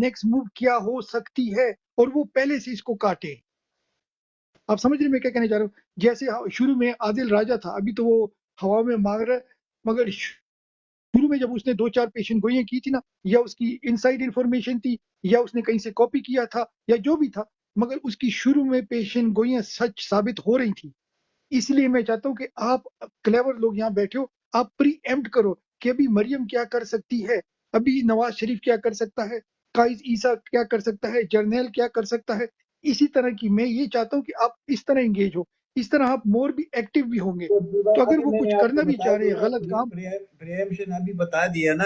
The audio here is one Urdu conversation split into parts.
نیکسٹ موو کیا ہو سکتی ہے اور وہ پہلے سے اس کو کاٹے. آپ سمجھ رہے میں کیا کہنے جا رہا ہوں؟ جیسے شروع میں عادل راجہ تھا، ابھی تو وہ ہوا میں مانگ رہا ہے، مگر شروع میں جب اس نے 2-4 پیشن گوئیاں کی تھی نا، یا اس کی انسائڈ انفارمیشن تھی، یا اس نے کہیں سے کاپی کیا تھا، یا جو بھی تھا، مگر اس کی شروع میں پیشن گوئیاں سچ ثابت ہو رہی تھی. اس لیے میں چاہتا ہوں کہ آپ کلیور لوگ یہاں بیٹھے ہو، آپ پری ایمپٹ کرو کہ ابھی مریم کیا کر سکتی ہے، ابھی نواز شریف کیا کر سکتا ہے، قائد عیسیٰ کیا کر سکتا ہے، جرنیل کیا کر سکتا ہے. اسی طرح کی میں یہ چاہتا ہوں کہ آپ اس طرح انگیج ہو، اس طرح آپ مور بھی ایکٹیو بھی ہوں گے. تو اگر وہ میں نے کچھ آپ کرنا کو بھی بتا چاہ رہے ہیں دیا غلط کام. پریمشن ابھی بتا دیا نا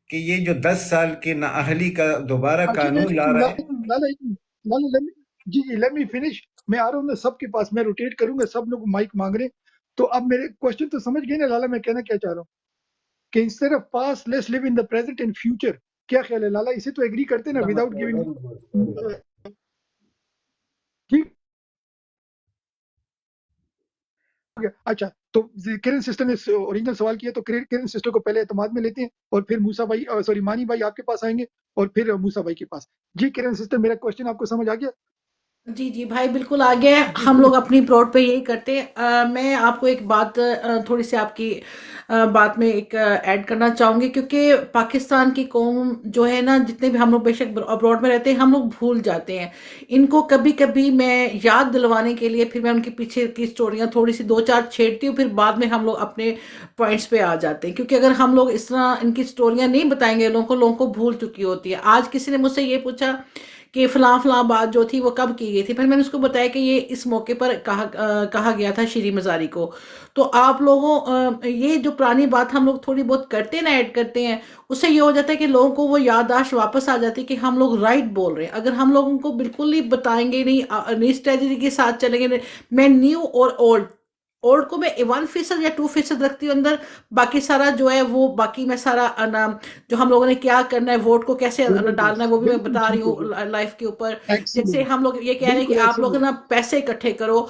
کہ یہ جو 10 سال کے نااہلی کا دوبارہ اچھا قانون لا رہا ہے. جی لیٹ می فنش. میں آ رہا ہوں نا سب کے پاس، میں روٹیٹ کروں گا، سب لوگ مائک مانگ رہے ہیں. تو اب میرے کوشچن تو سمجھ گئے نا لالا، میں کہنا کیا چاہ رہا ہوں کہ instead of past let's live in the present and future. کیا خیال ہے لالا؟ اسے تو ایگری کرتے نا وداؤٹ گیونگ. ٹھیک. اچھا تو کرن سسٹر نے اوریجنل سوال کیا، تو کرن سسٹر کو پہلے اعتماد میں لیتے ہیں، اور پھر موسیٰ بھائی سوری مانی بھائی آپ کے پاس آئیں گے، اور پھر موسیٰ بھائی کے پاس. جی کرن سسٹر، میرا کوشچن آپ کو سمجھ آ گیا؟ جی جی بھائی بالکل آ گیا. ہم لوگ اپنی پروڈ پہ یہی کرتے ہیں. میں آپ کو ایک بات تھوڑی سی آپ کی بات میں ایک ایڈ کرنا چاہوں گی، کیونکہ پاکستان کی قوم جو ہے نا، جتنے بھی ہم لوگ بے شک ابراڈ میں رہتے ہیں، ہم لوگ بھول جاتے ہیں ان کو. کبھی کبھی میں یاد دلوانے کے لیے پھر میں ان کے پیچھے کی سٹوریاں تھوڑی سی 2-4 چھیڑتی ہوں، پھر بعد میں ہم لوگ اپنے پوائنٹس پہ آ جاتے ہیں. کیونکہ اگر ہم لوگ اس طرح ان کی سٹوریاں نہیں بتائیں گے لوگوں کو بھول چکی ہوتی ہے. آج کسی نے مجھ سے یہ پوچھا کہ فلاں فلاں بات جو تھی وہ کب کی گئی تھی، پھر میں نے اس کو بتایا کہ یہ اس موقع پر کہا گیا تھا شیریں مزاری کو. تو آپ لوگوں یہ جو پرانی بات ہم لوگ تھوڑی بہت کرتے نا، ایڈ کرتے ہیں، اس سے یہ ہو جاتا ہے کہ لوگوں کو وہ یادداشت واپس آ جاتی ہے کہ ہم لوگ رائٹ بول رہے ہیں. اگر ہم لوگوں کو بالکل ہی بتائیں گے نہیں، نئی اسٹریٹجی کے ساتھ چلیں گے، میں نیو اور اولڈ کو میں 1% یا 2% رکھتی ہوں اندر. باقی سارا جو ہے وہ باقی میں سارا جو ہم لوگوں نے کیا کرنا ہے، ووٹ کو کیسے ڈالنا ہے، وہ بھی میں بالکل بتا رہی ٹھیک ہو گیا. ہوں لائف کے اوپر. جیسے ایکسیلنٹ. ہم لوگ یہ کہہ رہے ہیں کہ بالکل آپ لوگ ایکسیلنٹ. نا پیسے اکٹھے کرو.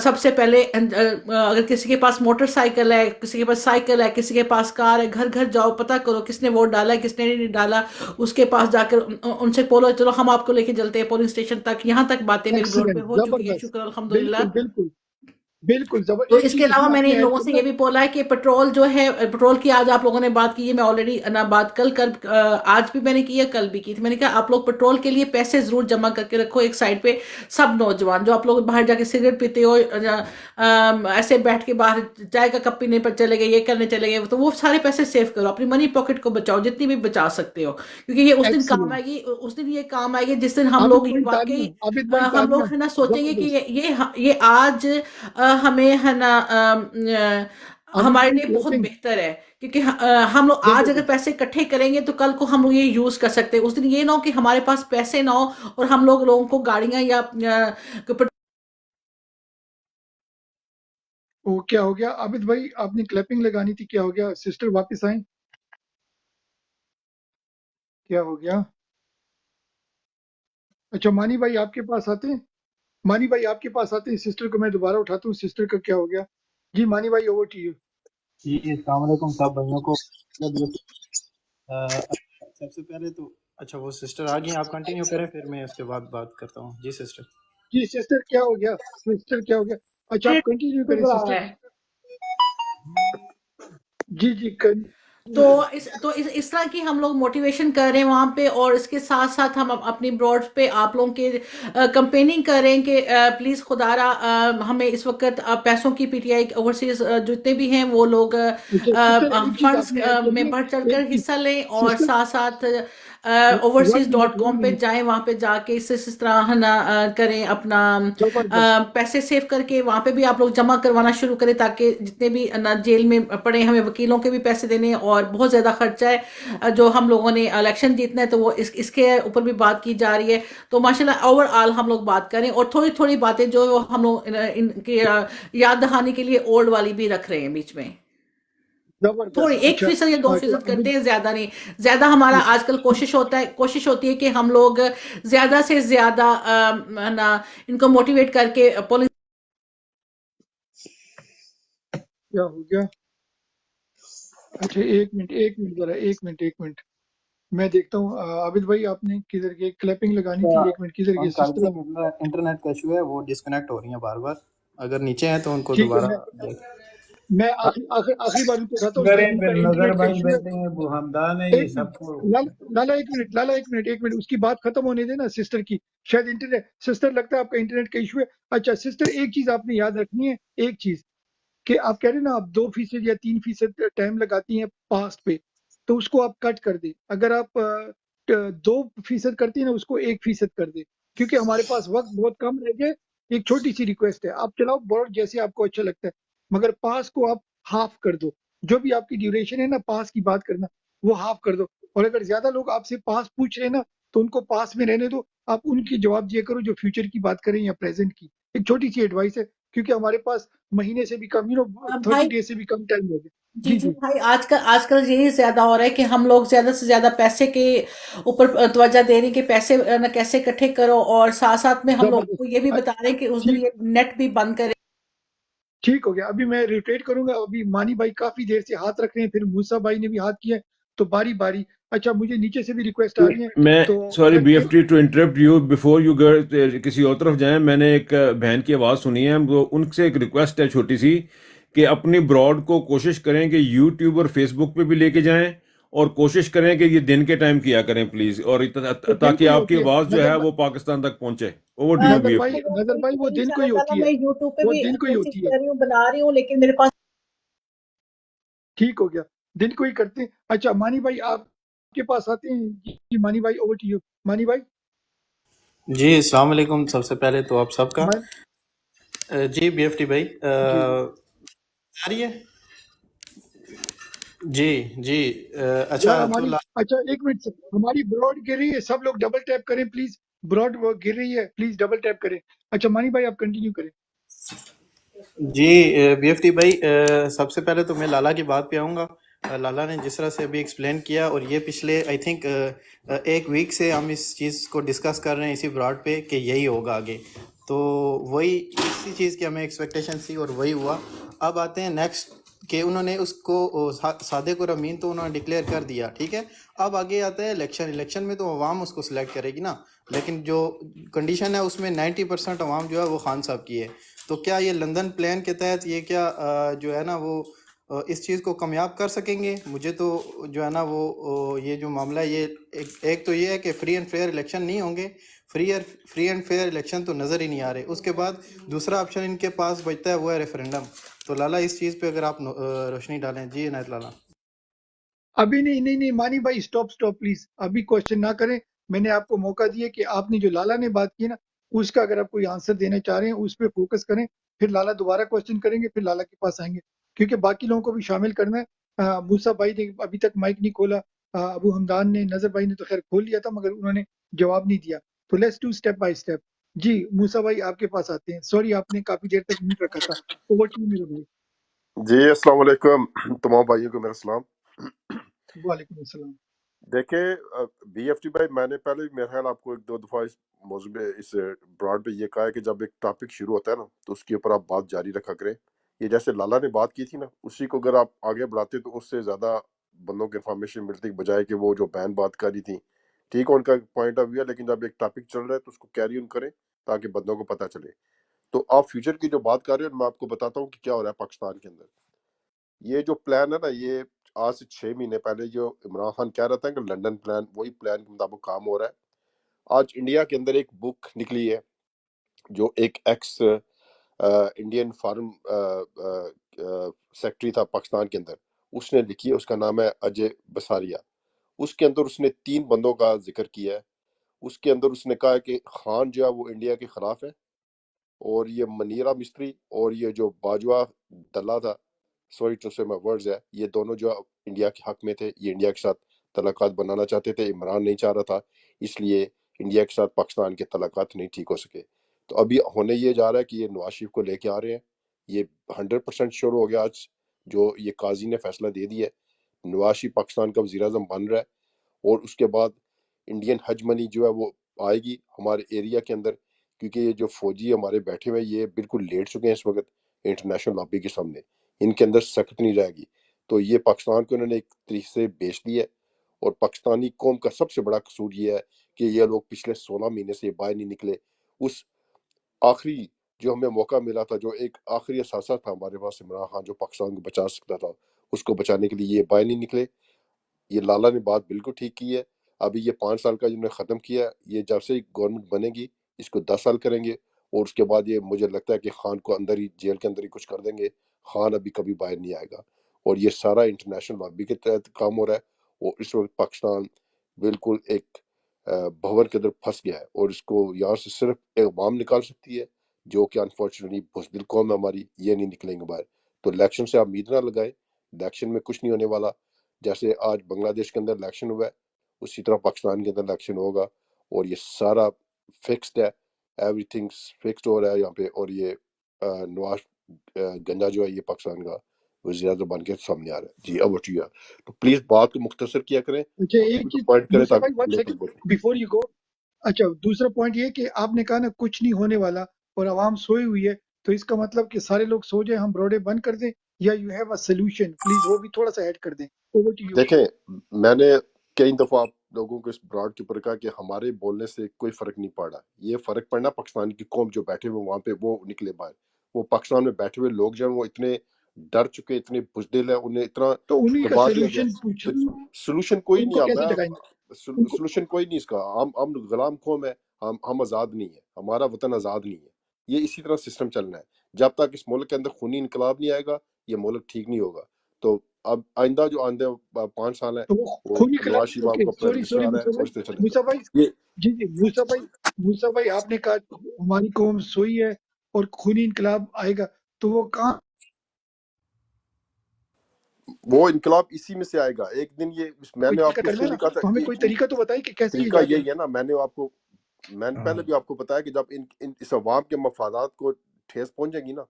سب سے پہلے اگر کسی کے پاس موٹر سائیکل ہے، کسی کے پاس سائیکل ہے، کسی کے پاس کار ہے، گھر گھر جاؤ، پتہ کرو کس نے ووٹ ڈالا ہے، کس نے نہیں ڈالا. اس کے پاس جا کر ان سے بولو چلو ہم آپ کو لے کے چلتے ہیں پولنگ اسٹیشن تک. یہاں تک باتیں میری بروڈ پہ ایکسیلنٹ. ہو چکی ہے، زبردست. شکر الحمدللہ. بالکل بالکل بالکل تو ایک اس کے چیز اس علاوہ میں میں آپ نے نے ان ایڈ لوگوں سے کرنا. یہ بھی بولا ہے کہ پیٹرول جو ہے، پیٹرول کی آج آپ لوگوں نے بات کی ہے، میں آلریڈی بات آج بھی میں نے کی ہے، کل بھی کی تھی. میں نے کہا آپ لوگ پیٹرول کے لیے پیسے ضرور جمع کر کے رکھو ایک سائڈ پہ. سب نوجوان جو آپ لوگ باہر جا کے سگریٹ پیتے ہو، ایسے بیٹھ کے باہر چائے کا کپ پینے پر چلے گئے، یہ کرنے چلے گئے، تو وہ سارے پیسے سیو کرو، اپنی منی پاکٹ کو بچاؤ جتنی بھی بچا سکتے ہو. کیونکہ یہ اس دن کام ایکسیلنٹ. آئے گی، اس دن یہ کام آئے گی جس دن ہم عابد لوگ بھائی واقعی تالیاں، عابد بھائی ہم تالیاں. لوگ ہے نا سوچیں گے کہ زبردست. یہ آج ہمیں ہے نا عابد ہمارے بھائی لیے بہت کلیپنگ. بہتر ہے. کیونکہ ہم لوگ آج اگر زبردست. پیسے اکٹھے کریں گے تو کل کو ہم لوگ یہ یوز کر سکتے ہیں. اس دن یہ نہ ہو کہ ہمارے پاس پیسے نہ ہو اور ہم لوگوں کو گاڑیاں یا وہ کیا ہو گیا عابد بھائی؟ آپ نے کلیپنگ لگانی تھی، کیا ہو گیا؟ سسٹر واپس آئیں. کیا ہو گیا؟ اچھا مانی بھائی آپ کے پاس آتے ہیں، مانی بھائی آپ کے پاس آتے ہیں. سسٹر کو میں دوبارہ اٹھاتا ہوں. سسٹر کا کیا ہو گیا؟ جی مانی بھائی اوور ٹو یو. جی السلام علیکم سب بھائیوں کو. سب سے پہلے تو اچھا وہ سسٹر آ گئی، آپ کنٹینیو کریں پھر میں اس کے بعد بات کرتا ہوں. جی سسٹر. جی سسٹر کیا ہو گیا؟ سسٹر کیا ہو گیا؟ اچھا آپ کنٹینیو کریں بلا رہا سسٹر. ہے. جی جی تو اس طرح کی ہم لوگ موٹیویشن کر رہے ہیں وہاں پہ، اور اس کے ساتھ ساتھ ہم اپنی براڈ پہ آپ لوگوں کے کمپیننگ کر رہے ہیں کہ پلیز خدا را ہمیں اس وقت پیسوں کی پی ٹی آئی اوورسیز جتنے بھی ہیں وہ لوگ اچھا سسٹر ایک چیز آپ فنڈز نے ایڈ میں کرنی بڑھ چڑھ ہے، ایک کر چیز حصہ لیں، اور سسٹر. ساتھ ساتھ ون منٹ overseas.com ون پہ منٹ. جائیں، وہاں پہ جا کے اس طرح نہ کریں اپنا زبردست. پیسے سیو کر کے وہاں پہ بھی آپ لوگ جمع کروانا شروع کریں، تاکہ جتنے بھی جیل میں پڑے ہمیں وکیلوں کے بھی پیسے دینے، اور بہت زیادہ خرچہ ہے جو ہم لوگوں نے الیکشن جیتنا ہے، تو وہ اس کے اوپر بھی بات کی جا رہی ہے. تو ماشاءاللہ اوور آل ہم لوگ بات کریں، اور تھوڑی تھوڑی باتیں جو ہم لوگ ان کی یاد دہانی کے لیے اولڈ والی بھی رکھ رہے ہیں بیچ میں. تھوڑی زبردست. 1% یا اچھا 2% کرتے ہیں، زیادہ نہیں. زیادہ ہمارا آج کل کوشش ہوتی ہے کہ ہم لوگ زیادہ سے زیادہ ان کو موٹیویٹ کر کے کیا ہو گیا؟ اچھا ایک منٹ ذرا، ایک منٹ. میں دیکھتا ہوں عابد بھائی آپ نے کدھر کے کلیپنگ لگانی تھی، ایک منٹ کدھر ان کے کا سسٹر؟ انٹرنیٹ کا ایشو ہے، وہ ڈسکنیکٹ ہو رہی ہیں بار بار. اگر نیچے ہیں تو ان کو ٹھیک ہے، دوبارہ میں آخری بار ان کو اٹھاتا ہوں کریں شاید ان پھر کا نظر انٹرنیٹ کا بھائی ایشو ہے. بیٹھے ہیں، ابو حمدان ہے، یہ ایک سب کو منٹ لالا ایک منٹ اس کی بات ختم ہونے دے نا سسٹر کی. شاید انٹرنیٹ سسٹر لگتا ہے آپ کا انٹرنیٹ کا ایشو ہے. اچھا سسٹر، ایک چیز آپ نے یاد رکھنی ہے، ایک چیز کہ آپ کہہ رہے ہیں نا آپ 2% یا 3% ٹائم لگاتی ہیں پاسٹ پہ، تو اس کو آپ کٹ کر دیں. اگر آپ 2% کرتی ہیں نا اس کو 1% کر دیں، کیونکہ ہمارے پاس وقت بہت کم رہ گئے. ایک چھوٹی سی ریکویسٹ ہے، آپ چلاؤ بورڈ جیسے آپ کو اچھا لگتا ہے، مگر پاس کو آپ ہاف کر دو. جو بھی آپ کی ڈیوریشن ہے نا پاس کی بات کرنا، وہ ہاف کر دو. اور اگر زیادہ لوگ آپ سے پاس پوچھ رہے ہیں نا تو ان کو پاس میں رہنے دو. آپ ان کی جواب دیا کرو جو فیوچر کی بات کریں یا پریزنٹ کی. ایک چھوٹی سی ایڈوائس ہے، کیونکہ ہمارے پاس مہینے سے بھی کم 30 بھائی ڈیز سے بھی کم ٹائم ہو گیا. جی جی جی جی بھائی، آج کل یہی زیادہ ہو رہا ہے کہ ہم لوگ زیادہ سے زیادہ پیسے کے اوپر توجہ دے رہے ہیں کہ پیسے نہ کیسے اکٹھے کرو، اور ساتھ ساتھ میں ہم لوگوں کو یہ بھی زبردست. بتا رہے ہیں کہ اس دن ٹھیک یہ نیٹ بھی بند کرے. ٹھیک ہو گیا. ابھی میں ریٹریٹ کروں گا. ابھی مانی بھائی کافی دیر سے ہاتھ رکھ رہے ہیں، پھر موسیٰ بھائی نے بھی ہاتھ کیا ہے، تو باری باری. اچھا مجھے نیچے سے بھی ریکویسٹ آ رہی ہیں، میں تو سوری اگر B F T to interrupt you before you کسی اور طرف جائیں. میں نے ایک بہن کی آواز سنی ہے، وہ ان سے ایک ریکویسٹ ہے چھوٹی سی کہ اپنی براڈ کو کوشش کریں کہ یوٹیوب اور فیس بک پہ بھی لے کے جائیں، اور کوشش کریں کہ یہ دن کے ٹائم کیا کریں پلیز، اور وہ دن تاکہ کو ہی آپ کی ہوتی ہے. آواز جو ہے وہ پاکستان تک پہنچے. Over to you B F T. نظر بھائی وہ دن کو ہی انشاءاللہ تعالیٰ ہوتی ہے، میں یوٹیوب پہ وہ بھی دن کو ہی کوشش ہوتی ہے. کر رہی ہوں، بنا رہی ہوں، لیکن میرے پاس ٹھیک ہو گیا، دن کو ہی کرتے ہیں. اچھا مانی بھائی آپ کے پاس آتے ہیں. جی مانی بھائی اوور ٹو یو. مانی بھائی. جی السلام علیکم. سب سے پہلے تو آپ سب کا جی بی ایف ٹی بھائی جی جی آ رہی ہے؟ جی یار اچھا تو ہماری، اچھا ایک منٹ، ہماری براڈ گر رہی ہے، سب لوگ ڈبل ٹیپ کریں پلیز. براڈ گر رہی ہے، پلیز ڈبل ٹیپ کریں. اچھا مانی بھائی آپ کنٹینیو کریں. جی بی ایف ٹی بھائی سب سے پہلے تو میں لالا کی بات پہ آؤں گا. لالا نے جس طرح سے ابھی ایکسپلین کیا، اور یہ پچھلے آئی تھنک ایک ویک سے ہم اس چیز کو ڈسکس کر رہے ہیں اسی براڈ پہ کہ یہی ہوگا آگے، تو وہی اسی چیز کی ہمیں ایکسپیکٹیشن تھی اور وہی ہوا. اب آتے ہیں نیکسٹ کہ انہوں نے اس کو صادق اور امین تو انہوں نے ڈکلیئر کر دیا، ٹھیک ہے. اب آگے آتا ہے الیکشن میں تو عوام اس کو سلیکٹ کرے گی نا، لیکن جو کنڈیشن ہے اس میں 90% عوام جو ہے وہ خان صاحب کی ہے. تو کیا یہ لندن پلان کے تحت یہ کیا جو ہے نا وہ اس چیز کو کامیاب کر سکیں گے؟ مجھے تو جو ہے نا وہ یہ جو معاملہ ہے، یہ ایک تو یہ ہے کہ فری اینڈ فیئر الیکشن نہیں ہوں گے. فری اینڈ فیئر الیکشن تو نظر ہی نہیں آ رہے. اس کے بعد دوسرا آپشن ان کے پاس بچتا ہے، وہ ہے ریفرینڈم. تو لالا اس چیز پہ اگر آپ روشنی ڈالیں. جی عنایت لالا. ابھی نہیں مانی بھائی سٹاپ پلیز، ابھی کوشچن نہ کریں. میں نے آپ کو موقع دیا کہ آپ نے جو لالا نے بات کی نا اس کا اگر آپ کوئی آنسر دینا چاہ رہے ہیں اس پہ فوکس کریں. پھر لالا دوبارہ کوشچن کریں گے، پھر لالا کے پاس آئیں گے، کیونکہ باقی لوگوں کو بھی شامل کرنا ہے. موسیٰ بھائی نے ابھی تک مائک نہیں کھولا، ابو حمدان نے، نظر بھائی نے تو خیر کھول لیا تھا مگر انہوں نے جواب نہیں دیا. تو let's do step by step. جی موسیٰ بھائی آپ کے پاس آتے ہیں. سوری آپ نے کافی دیر تک میوٹ رکھا تھا. اوور ٹو میرے بھائی. جی السلام علیکم تمام بھائیوں کو میرا سلام. وعلیکم السلام. دیکھیں بی ایف ٹی بھائی، میں نے پہلے میرا خیال آپ کو 1-2 دفعہ اس موضوع پہ، اس براڈ پہ یہ کہا ہے کہ جب ایک ٹاپک شروع ہوتا ہے نا تو اس کے اوپر آپ بات جاری رکھا کریں. یہ جیسے لالا نے بات کی تھی نا، اسی کو اگر آپ آگے بڑھاتے تو اس سے زیادہ بندوں کو انفارمیشن ملتی، بجائے کہ وہ جو بہن بات کر رہی تھی. ٹھیک ہے ان کا پوائنٹ آف ویو ہے، لیکن جب ایک ٹاپک چل رہا ہے تو اس کو کیری آن کریں تاکہ بندوں کو پتہ چلے. تو آپ فیوچر کی جو بات کر رہے ہیں، میں آپ کو بتاتا ہوں کہ کیا ہو رہا ہے پاکستان کے اندر. یہ جو پلان ہے نا، یہ آج سے 6 مہینے پہلے جو عمران خان کہہ رہا تھا کہ لنڈن پلان، وہی پلان کے مطابق کام ہو رہا ہے. آج انڈیا کے اندر ایک بک نکلی ہے جو ایک ایکس انڈین فارم سیکٹری تھا پاکستان کے اندر، اس نے لکھی ہے. اس کا نام ہے اجے بساریا. اس کے اندر اس نے 3 بندوں کا ذکر کیا ہے. اس کے اندر اس نے کہا ہے کہ خان جو ہے وہ انڈیا کے خلاف ہے، اور یہ منیرا مستری اور یہ جو باجوہ دلہ تھا، سوری ٹو سے مائی ورڈز ہے، یہ دونوں جو انڈیا کے حق میں تھے. یہ انڈیا کے ساتھ تعلقات بنانا چاہتے تھے، عمران نہیں چاہ رہا تھا، اس لیے انڈیا کے ساتھ پاکستان کے تعلقات نہیں ٹھیک ہو سکے. تو ابھی ہونے یہ جا رہا ہے کہ یہ نواز شریف کو لے کے آ رہے ہیں. یہ 100% شروع ہو گیا آج، جو یہ قاضی نے فیصلہ دے دیا ہے. نواز شریف پاکستان کا وزیر اعظم بن رہا ہے، اور اس کے بعد انڈین حج منی جو ہے وہ آئے گی ہمارے ایریا کے اندر، کیونکہ یہ جو فوجی ہمارے بیٹھے ہوئے یہ بالکل لیٹ چکے ہیں اس وقت انٹرنیشنل لابی کے سامنے. ان کے اندر سخت نہیں رہے گی. تو یہ پاکستان کو انہوں نے ایک طریقے سے بیچ دی ہے، اور پاکستانی قوم کا سب سے بڑا قصور یہ ہے کہ یہ لوگ پچھلے 16 مہینے سے باہر نہیں نکلے. اس آخری جو ہمیں موقع ملا تھا، جو ایک آخری اثاثہ تھا ہمارے پاس عمران خان جو پاکستان کو بچا سکتا تھا، اس کو بچانے کے لیے یہ باہر نہیں نکلے. یہ لالا نے بات بالکل ٹھیک کی ہے. ابھی یہ 5 سال کا جنہوں نے ختم کیا ہے، یہ جب سے گورنمنٹ بنے گی اس کو 10 سال کریں گے، اور اس کے بعد یہ مجھے لگتا ہے کہ خان کو اندر ہی جیل کے اندر ہی کچھ کر دیں گے. خان ابھی کبھی باہر نہیں آئے گا، اور یہ سارا انٹرنیشنل لابی کے تحت کام ہو رہا ہے. اور اس وقت پاکستان بالکل ایک بھور کے اندر پھنس گیا ہے، اور اس کو یہاں سے صرف عوام نکال سکتی ہے، جو کہ انفارچونیٹلی بزدل قوم ہے ہماری، یہ نہیں نکلیں گے باہر. تو الیکشن سے آپ امید نہ لگائیں، الیکشن میں کچھ نہیں ہونے والا. جیسے آج بنگلہ دیش کے اندر الیکشن ہوا ہے، اسی طرح پاکستان کے اندر الیکشن ہوگا، اور یہ سارا فکسڈ ہے. ایوری تھنگ فکسڈ ہو رہا ہے یہاں پہ. اور یہ نواز گنجا جو ہے یہ پاکستان کا وزیر اعظم بن کے سامنے آ رہا ہے. جی اب اٹھیے، تو پلیز بات کو مختصر کیا کریں، اچھا ایک چیز پوائنٹ کریں موسیٰ بھائی تاکہ 1 لوگ سیکنڈ بولیں. Before you go. اچھا دوسرا پوائنٹ یہ کہ آپ نے کہا نا کچھ نہیں ہونے والا اور عوام سوئی ہوئی ہے، تو اس کا مطلب کہ سارے لوگ سو جائیں، ہم روڈے بند کر دیں، یا you have a solution? Please وہ بھی تھوڑا سا ایڈ کر دیں. Over to you. دیکھیں، میں نے کئی دفعہ آپ لوگوں کو اس براڈ کے اوپر کہا کہ ہمارے بولنے سے کوئی فرق نہیں پڑا. یہ فرق پڑنا پاکستان کی قوم جو بیٹھے ہوئے وہاں پہ وہ نکلے باہر. وہ پاکستان میں بیٹھے ہوئے لوگ جو ہیں وہ اتنے ڈر چکے، اتنے بزدل ہیں، انہیں اتنا تو انہیں کا دبا دیا گیا. سولوشن پوچھ تو رہا ہوں، سولوشن کوئی ان نہیں. کو اب کیسے میں ڈرائیں گے ان کو؟ سولوشن کوئی نہیں اس کا. ہم غلام قوم ہے، ہم آزاد نہیں ہیں، ہمارا وطن آزاد نہیں ہے. یہ اسی طرح سسٹم چلنا ہے. جب تک اس ملک کے اندر خونی انقلاب نہیں آئے گا یہ ملک ٹھیک نہیں ہوگا. تو اب آئندہ جو آئندہ 5 سال ہیں تو وہ وہ خونی نواز خلاف. شریف آپ اوکے کو پرائم منسٹر سوری آ رہا ہے، موسیٰ بھائی. سوچتے چلے گا. موسیٰ بھائی یہ جی جی موسیٰ بھائی آپ نے کہا ہماری قوم سوئی ہے اور خونی انقلاب آئے گا، تو وہ کہاں؟ وہ انقلاب اسی میں سے آئے گا ایک دن. یہ میں کوئی نے آپ طریقہ کو اس کرنا لیے ہے نا، نہیں کہا تھا. تو ہمیں کوئی طریقہ تو بتائیں کہ کیسے یہ طریقہ ایجاد یہی ہوگا. ہے نا، میں نے پہلے بھی آپ کو بتایا کہ جب اس عوام کے مفادات کو ٹھیس پہنچے گی نا،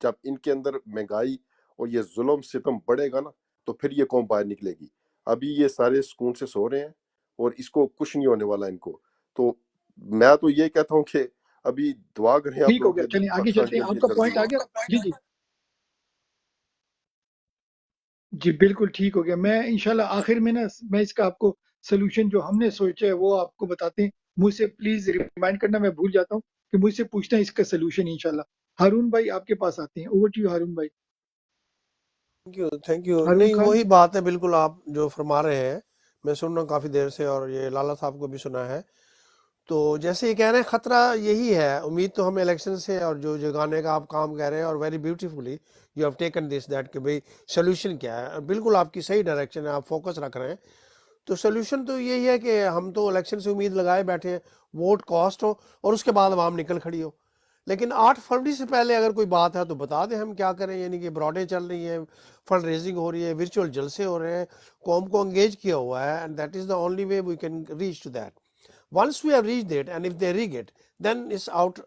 جب ان کے اندر مہنگائی اور یہ ظلم ستم بڑھے گا نا، تو پھر یہ قوم باہر نکلے گی. ابھی یہ سارے سکون سے سو رہے ہیں اور اس کو کچھ نہیں ہونے والا ان کو. تو میں تو یہ کہتا ہوں کہ ابھی دعا کریں آپ ٹھیک لوگ ہو گیا، کہ چلیں آگے پاکستان چلتے ہیں. جلدی آپ کا جلدی. پوائنٹ آ گیا. جی جی جی بالکل ٹھیک ہو گیا. میں انشاءاللہ آخر میں نا میں اس کا آپ کو سلوشن جو ہم نے سوچا ہے وہ آپ کو بتاتے ہیں. مجھ سے پلیز ریمائنڈ کرنا، میں بھول جاتا ہوں، کہ مجھ سے پوچھنا اس کا سلوشن انشاءاللہ. ہارون بھائی آپ کے پاس آتے ہیں. اوور ٹو یو ہارون بھائی. Thank you. ہارون نہیں خان. وہی بات ہے بالکل آپ جو فرما رہے ہیں، میں سن رہا ہوں کافی دیر سے، اور یہ لالا صاحب کو بھی سنا ہے. تو جیسے یہ کہہ رہے ہیں خطرہ یہی ہے. امید تو ہمیں الیکشن سے، اور جو جگانے کا آپ کام کہہ رہے ہیں، اور very beautifully you have taken this that کہ بھئی سولوشن کیا ہے. بالکل آپ کی صحیح ڈائریکشن ہے، آپ فوکس رکھ رہے ہیں. تو سولوشن تو یہی ہے کہ ہم تو الیکشن سے امید لگائے بیٹھے ہیں، ووٹ کاسٹ ہو اور اس کے بعد عوام نکل کھڑی ہو. لیکن 8 فروری سے پہلے اگر کوئی بات ہے تو بتا دیں ہم کیا کریں. یعنی کہ براڈیں چل رہی ہیں، فنڈ ریزنگ ہو رہی ہے، ورچوئل جلسے ہو رہے ہیں، قوم کو انگیج کیا ہوا ہے، and that is the only way we can reach to that. Once we have reached it, and if they rig it, then it's out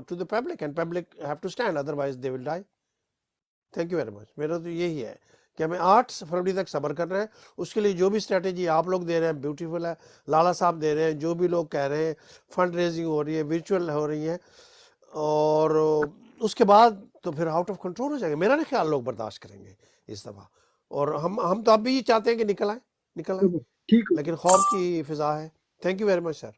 to the public, and public have to stand, otherwise they will die. Thank you very much. میرا تو یہی ہے کہ ہمیں 8 فروری تک صبر کرنا ہے. اس کے لیے جو بھی اسٹریٹجی آپ لوگ دے رہے ہیں بیوٹیفل ہے، لالا صاحب دے رہے ہیں، جو بھی لوگ کہہ رہے ہیں فنڈ ریزنگ ہو رہی ہے، ورچوئل ہو رہی ہیں، اور اس کے بعد تو پھر آؤٹ آف کنٹرول ہو جائے گا. میرا نہیں خیال لوگ برداشت کریں گے اس دفعہ. اور ہم تو اب بھی یہ چاہتے ہیں کہ نکل آئیں، ٹھیک ہو لیکن خوف کی فضا ہے. تھینک یو ویری مچ سر.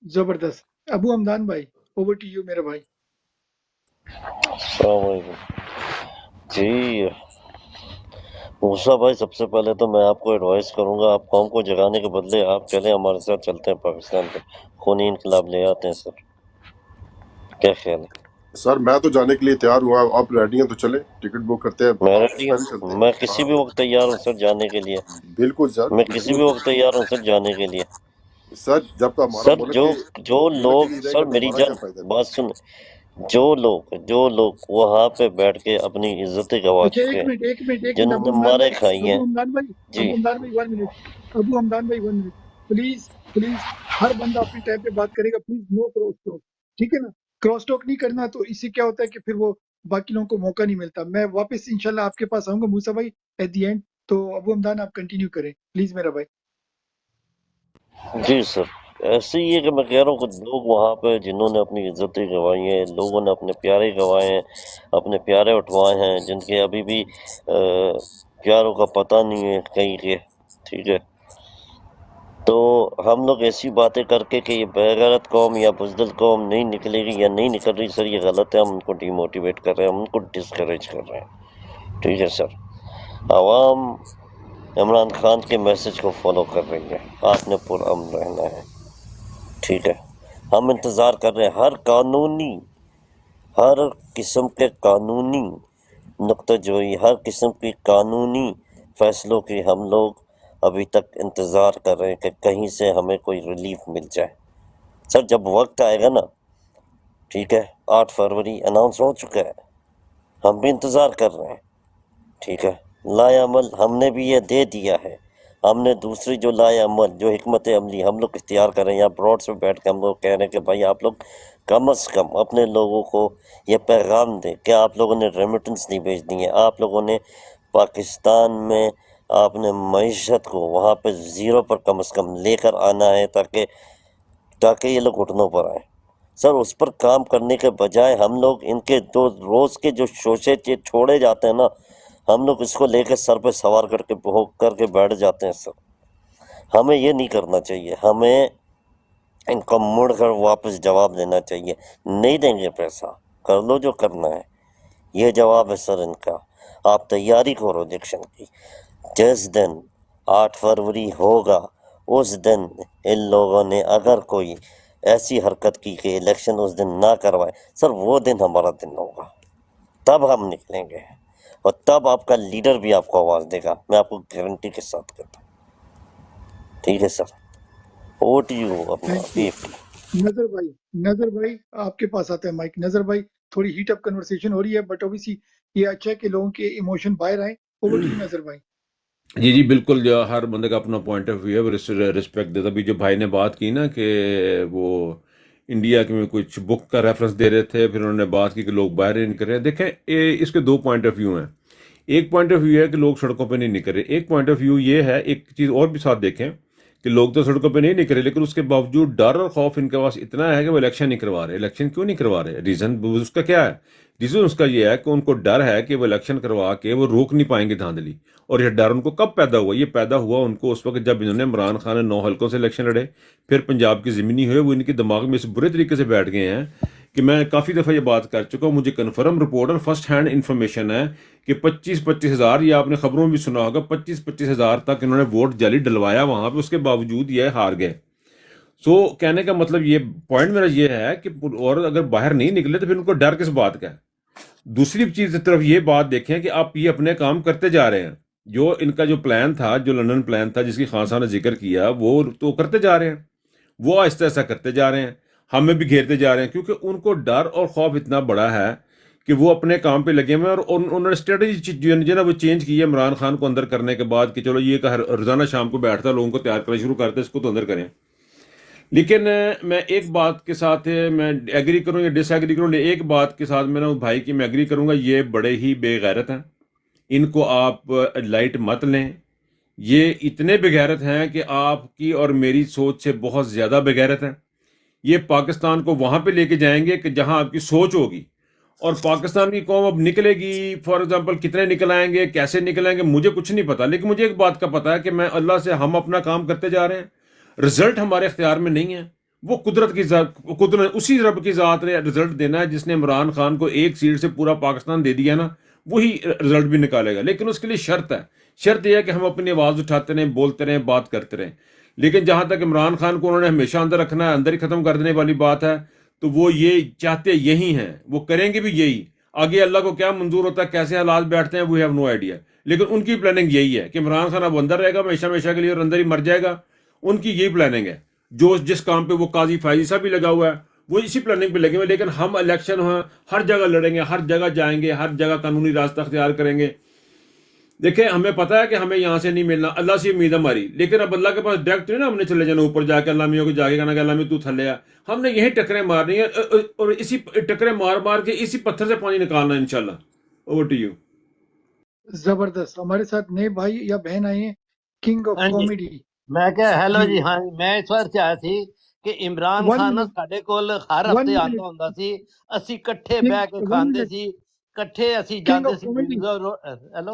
زبردست. ابو حمدان بھائی اوور ٹو یو میرے بھائی. السلام علیکم جی. موسیٰ بھائی سب سے پہلے تو میں آپ کو ایڈوائز کروں گا، آپ قوم کو جگانے کے بدلے آپ چلیں ہمارے ساتھ، چلتے ہیں پاکستان پہ خونی انقلاب لے آتے ہیں. سر کیا خیال ہے؟ سر میں تو جانے کے لیے تیار ہوا. آپ ریڈی ہیں تو چلیں، ٹکٹ بک کرتے ہیں، میں ریڈی پاکستان چلتے ہوں، ہیں. میں کسی ہاں بھی وقت تیار ہوں سر جانے کے لیے. بالکل سر، میں کسی بھی وقت تیار ہوں سر جانے کے لیے. سر جب تک ہمارا سر ملک جو ہی لوگ، نہیں رہے سر گا تو میری ہمارا جان کیا فائدہ. بات سن، جو لوگ وہاں پہ بیٹھ کے اپنی عزتیں گوا اچھا چکے ہیں، ایک منٹ جنہوں ابو نے حمدان مارے بھائی. کھائی ہیں. ابو حمدان بھائی جی ابو حمدان بھائی 1 منٹ. ابو حمدان بھائی 1 منٹ. پلیز ہر بندہ اپنے ٹائم پہ بات کرے گا. پلیز نو کراس ٹاک، ٹھیک ہے نا؟ کراس ٹاک نہیں کرنا، تو اس سے کیا ہوتا ہے کہ پھر وہ باقی لوگوں کو موقع نہیں ملتا. میں واپس انشاءاللہ آپ کے پاس آؤں گا موسیٰ بھائی ایٹ دی اینڈ. تو ابو حمدان آپ کنٹینیو کریں پلیز میرا بھائی. جی سر، ایسے ہی ہے کہ میں کہہ رہا ہوں کہ لوگ وہاں پہ جنہوں نے اپنی عزتیں گنوائی ہیں، لوگوں نے اپنے پیارے گنوائے ہیں، اپنے پیارے اٹھوائے ہیں، جن کے ابھی بھی یاروں کا پتہ نہیں ہے کہیں کے، ٹھیک ہے. تو ہم لوگ ایسی باتیں کر کے کہ یہ بغیرت قوم یا بزدل قوم نہیں نکلے گی یا نہیں نکل رہی، سر یہ غلط ہے. ہم ان کو ڈی موٹیویٹ کر رہے ہیں، ہم ان کو ڈسکریج کر رہے ہیں، ٹھیک ہے سر. عوام عمران خان کے میسج کو فالو کر رہی ہے، آپ نے پرامن رہنا ہے، ٹھیک ہے. ہم انتظار کر رہے ہیں ہر قسم کے قانونی نقطہ جوئی، ہر قسم کی قانونی فیصلوں کی ہم لوگ ابھی تک انتظار کر رہے ہیں کہ کہیں سے ہمیں کوئی ریلیف مل جائے. سر جب وقت آئے گا نا، ٹھیک ہے، 8 فروری اناؤنس ہو چکا ہے، ہم بھی انتظار کر رہے ہیں، ٹھیک ہے. لائے عمل ہم نے بھی یہ دے دیا ہے. ہم نے دوسری جو لائے عمل، جو حکمت عملی ہم لوگ اختیار کر رہے ہیں، یا براڈ سے بیٹھ کے ہم لوگ کہہ رہے ہیں کہ بھائی آپ لوگ کم از کم اپنے لوگوں کو یہ پیغام دیں کہ آپ لوگوں نے ریمیٹنس نہیں بھیجنی ہے، آپ لوگوں نے پاکستان میں آپ نے معیشت کو وہاں پہ زیرو پر کم از کم لے کر آنا ہے تاکہ یہ لوگ گھٹنوں پر آئیں. سر اس پر کام کرنے کے بجائے ہم لوگ ان کے 2 روز کے جو شوشے چھوڑے جاتے ہیں نا، ہم لوگ اس کو لے کے سر پہ سوار کر کے بیٹھ جاتے ہیں. سر ہمیں یہ نہیں کرنا چاہیے، ہمیں ان کو مڑ کر واپس جواب دینا چاہیے. نہیں دیں گے پیسہ، کر لو جو کرنا ہے، یہ جواب ہے سر ان کا. آپ تیاری کرو الیکشن کی. جس دن 8 فروری ہوگا اس دن ان لوگوں نے اگر کوئی ایسی حرکت کی کہ الیکشن اس دن نہ کروائے، سر وہ دن ہمارا دن ہوگا، تب ہم نکلیں گے اور تب آپ کا لیڈر بھی آپ کو آواز دے گا، میں آپ کو گارنٹی کے ساتھ کہتا ہوں، ٹھیک ہے سر. ووٹ یو اپنا تھینک یو. نظر بھائی آپ کے پاس آتا ہے مائک. نظر بھائی تھوڑی ہیٹ اپ کنورسیشن ہو رہی ہے، بٹ اوبیسلی یہ اچھا ہے کہ لوگوں کے ایموشن باہر آئیں. اوور ٹو یو نظر بھائی. جی بالکل، جو ہر بندے کا اپنا پوائنٹ آف ویو ہے، وہ رسپیکٹ دیتا. ابھی جو بھائی نے بات کی نا کہ وہ انڈیا کے میں کچھ بک کا ریفرنس دے رہے تھے، پھر انہوں نے بات کی کہ لوگ باہر نہیں نکل رہے. دیکھیں اس کے 2 پوائنٹ آف ویو ہیں. ایک پوائنٹ آف ویو ہے کہ لوگ سڑکوں پہ نہیں نکل رہے. ایک پوائنٹ آف ویو یہ ہے، ایک چیز اور بھی ساتھ دیکھیں کہ لوگ تو سڑکوں پہ نہیں نکل رہے، لیکن اس کے باوجود ڈر اور خوف ان کے پاس اتنا ہے کہ وہ الیکشن نہیں کروا رہے. الیکشن کیوں نہیں کروا رہے؟ ریزن اس کا کیا ہے؟ ریزن اس کا یہ ہے کہ ان کو ڈر ہے کہ وہ الیکشن کروا کے وہ روک نہیں پائیں گے دھاندلی. اور یہ ڈر ان کو کب پیدا ہوا؟ یہ پیدا ہوا ان کو اس وقت جب انہوں نے عمران خان نے 9 حلقوں سے الیکشن لڑے، پھر پنجاب کی زمینی ہوئے. وہ ان کے دماغ میں اس برے طریقے سے بیٹھ گئے ہیں کہ میں کافی دفعہ یہ بات کر چکا ہوں، مجھے کنفرم رپورٹ اور فرسٹ ہینڈ انفارمیشن ہے کہ 25 ہزار، یہ آپ نے خبروں میں بھی سنا ہوگا، 25 ہزار تک انہوں نے ووٹ جعلی ڈلوایا وہاں پہ، اس کے باوجود یہ ہار گئے. سو کہنے کا مطلب یہ پوائنٹ میرا یہ ہے کہ اور اگر باہر نہیں نکلے تو پھر ان کو ڈر کس بات کا ہے؟ دوسری چیز طرف یہ بات دیکھیں کہ آپ یہ اپنے کام کرتے جا رہے ہیں. جو ان کا جو پلان تھا، جو لندن پلان تھا جس کی خان صاحب نے ذکر کیا، وہ تو کرتے جا رہے ہیں، وہ آہستہ آہستہ کرتے جا رہے ہیں، ہمیں بھی گھیرتے جا رہے ہیں، کیونکہ ان کو ڈر اور خوف اتنا بڑا ہے کہ وہ اپنے کام پہ لگے ہوئے ہیں. اور انہوں نے اسٹریٹجی جو نا وہ چینج کی ہے عمران خان کو اندر کرنے کے بعد کہ چلو یہ روزانہ شام کو بیٹھتا لوگوں کو تیار کرنا شروع کرتے، اس کو تو اندر کریں. لیکن میں ایک بات کے ساتھ میں ایگری کروں یا ڈس ایگری کروں، ایک بات کے ساتھ میں بھائی کی میں ایگری کروں گا، یہ بڑے ہی بے غیرت ہیں، ان کو آپ لائٹ مت لیں. یہ اتنے بے غیرت ہیں کہ آپ کی اور میری سوچ سے بہت زیادہ بے غیرت ہیں. یہ پاکستان کو وہاں پہ لے کے جائیں گے کہ جہاں آپ کی سوچ ہوگی. اور پاکستان کی قوم اب نکلے گی، فار ایگزامپل کتنے نکل آئیں گے، کیسے نکل آئیں گے، مجھے کچھ نہیں پتا. لیکن مجھے ایک بات کا پتا ہے کہ میں اللہ سے ہم اپنا کام کرتے جا رہے ہیں، رزلٹ ہمارے اختیار میں نہیں ہے، وہ قدرت اسی رب کی ذات نے رزلٹ دینا ہے. جس نے عمران خان کو 1 سیٹ سے پورا پاکستان دے دیا نا، وہی رزلٹ بھی نکالے گا. لیکن اس کے لیے شرط ہے، شرط یہ ہے کہ ہم اپنی آواز اٹھاتے رہیں، بولتے رہیں، بات کرتے رہیں. لیکن جہاں تک عمران خان کو انہوں نے ہمیشہ اندر رکھنا ہے، اندر ہی ختم کر دینے والی بات ہے، تو وہ یہ چاہتے یہی ہیں، وہ کریں گے بھی یہی. آگے اللہ کو کیا منظور ہوتا ہے، کیسے حالات بیٹھتے ہیں، وی ہیو نو آئیڈیا. لیکن ان کی پلاننگ یہی ہے کہ عمران خان اب اندر رہے گا ہمیشہ کے لیے اور اندر ہی مر جائے گا. ان کی یہی پلاننگ ہے. جس کام پہ وہ قاضی فائزی صاحب بھی لگا ہوا ہے، وہ اسی پلاننگ پہ لگے ہوئے. لیکن ہم الیکشن ہر جگہ لڑیں گے، ہر جگہ جائیں گے، ہر جگہ قانونی راستہ اختیار کریں گے. دیکھیں ہمیں پتا ہے کہ ہمیں یہاں سے نہیں ملنا، اللہ سے امید ہماری. لیکن اب اللہ کے پاس ڈائریکٹ نہیں نا ہم نے چلے جانا اوپر جا کے اللہ میوں کو جا کے کہنا کہ اللہ میں تو تھلے آ. ہم نے یہی ٹکریں مارنی ہے اور اسی ٹکریں مار کے اسی پتھر سے پانی نکالنا ہے انشاءاللہ. Over to you. زبردست. ہمارے ساتھ نئے بھائی یا بہن آئے ہیں، کنگ آف ہاں جی، کامیڈی. میں کہ ہیلو جی جی. ہاں جی، میں اس واسطے آیا سی کہ عمران 1 خان منٹ ਸਾਡੇ ਕੋਲ ਹਰ 1 ਹਫਤੇ ਆਉਂਦਾ منٹ ਹੁੰਦਾ ਸੀ. ਅਸੀਂ ਇਕੱਠੇ ਬਹਿ ਕੇ 1 ਖਾਂਦੇ منٹ ਸੀ, ਇਕੱਠੇ ਅਸੀਂ کنگ ਜਾਂਦੇ آف ਸੀ کامیڈی. ਹੈਲو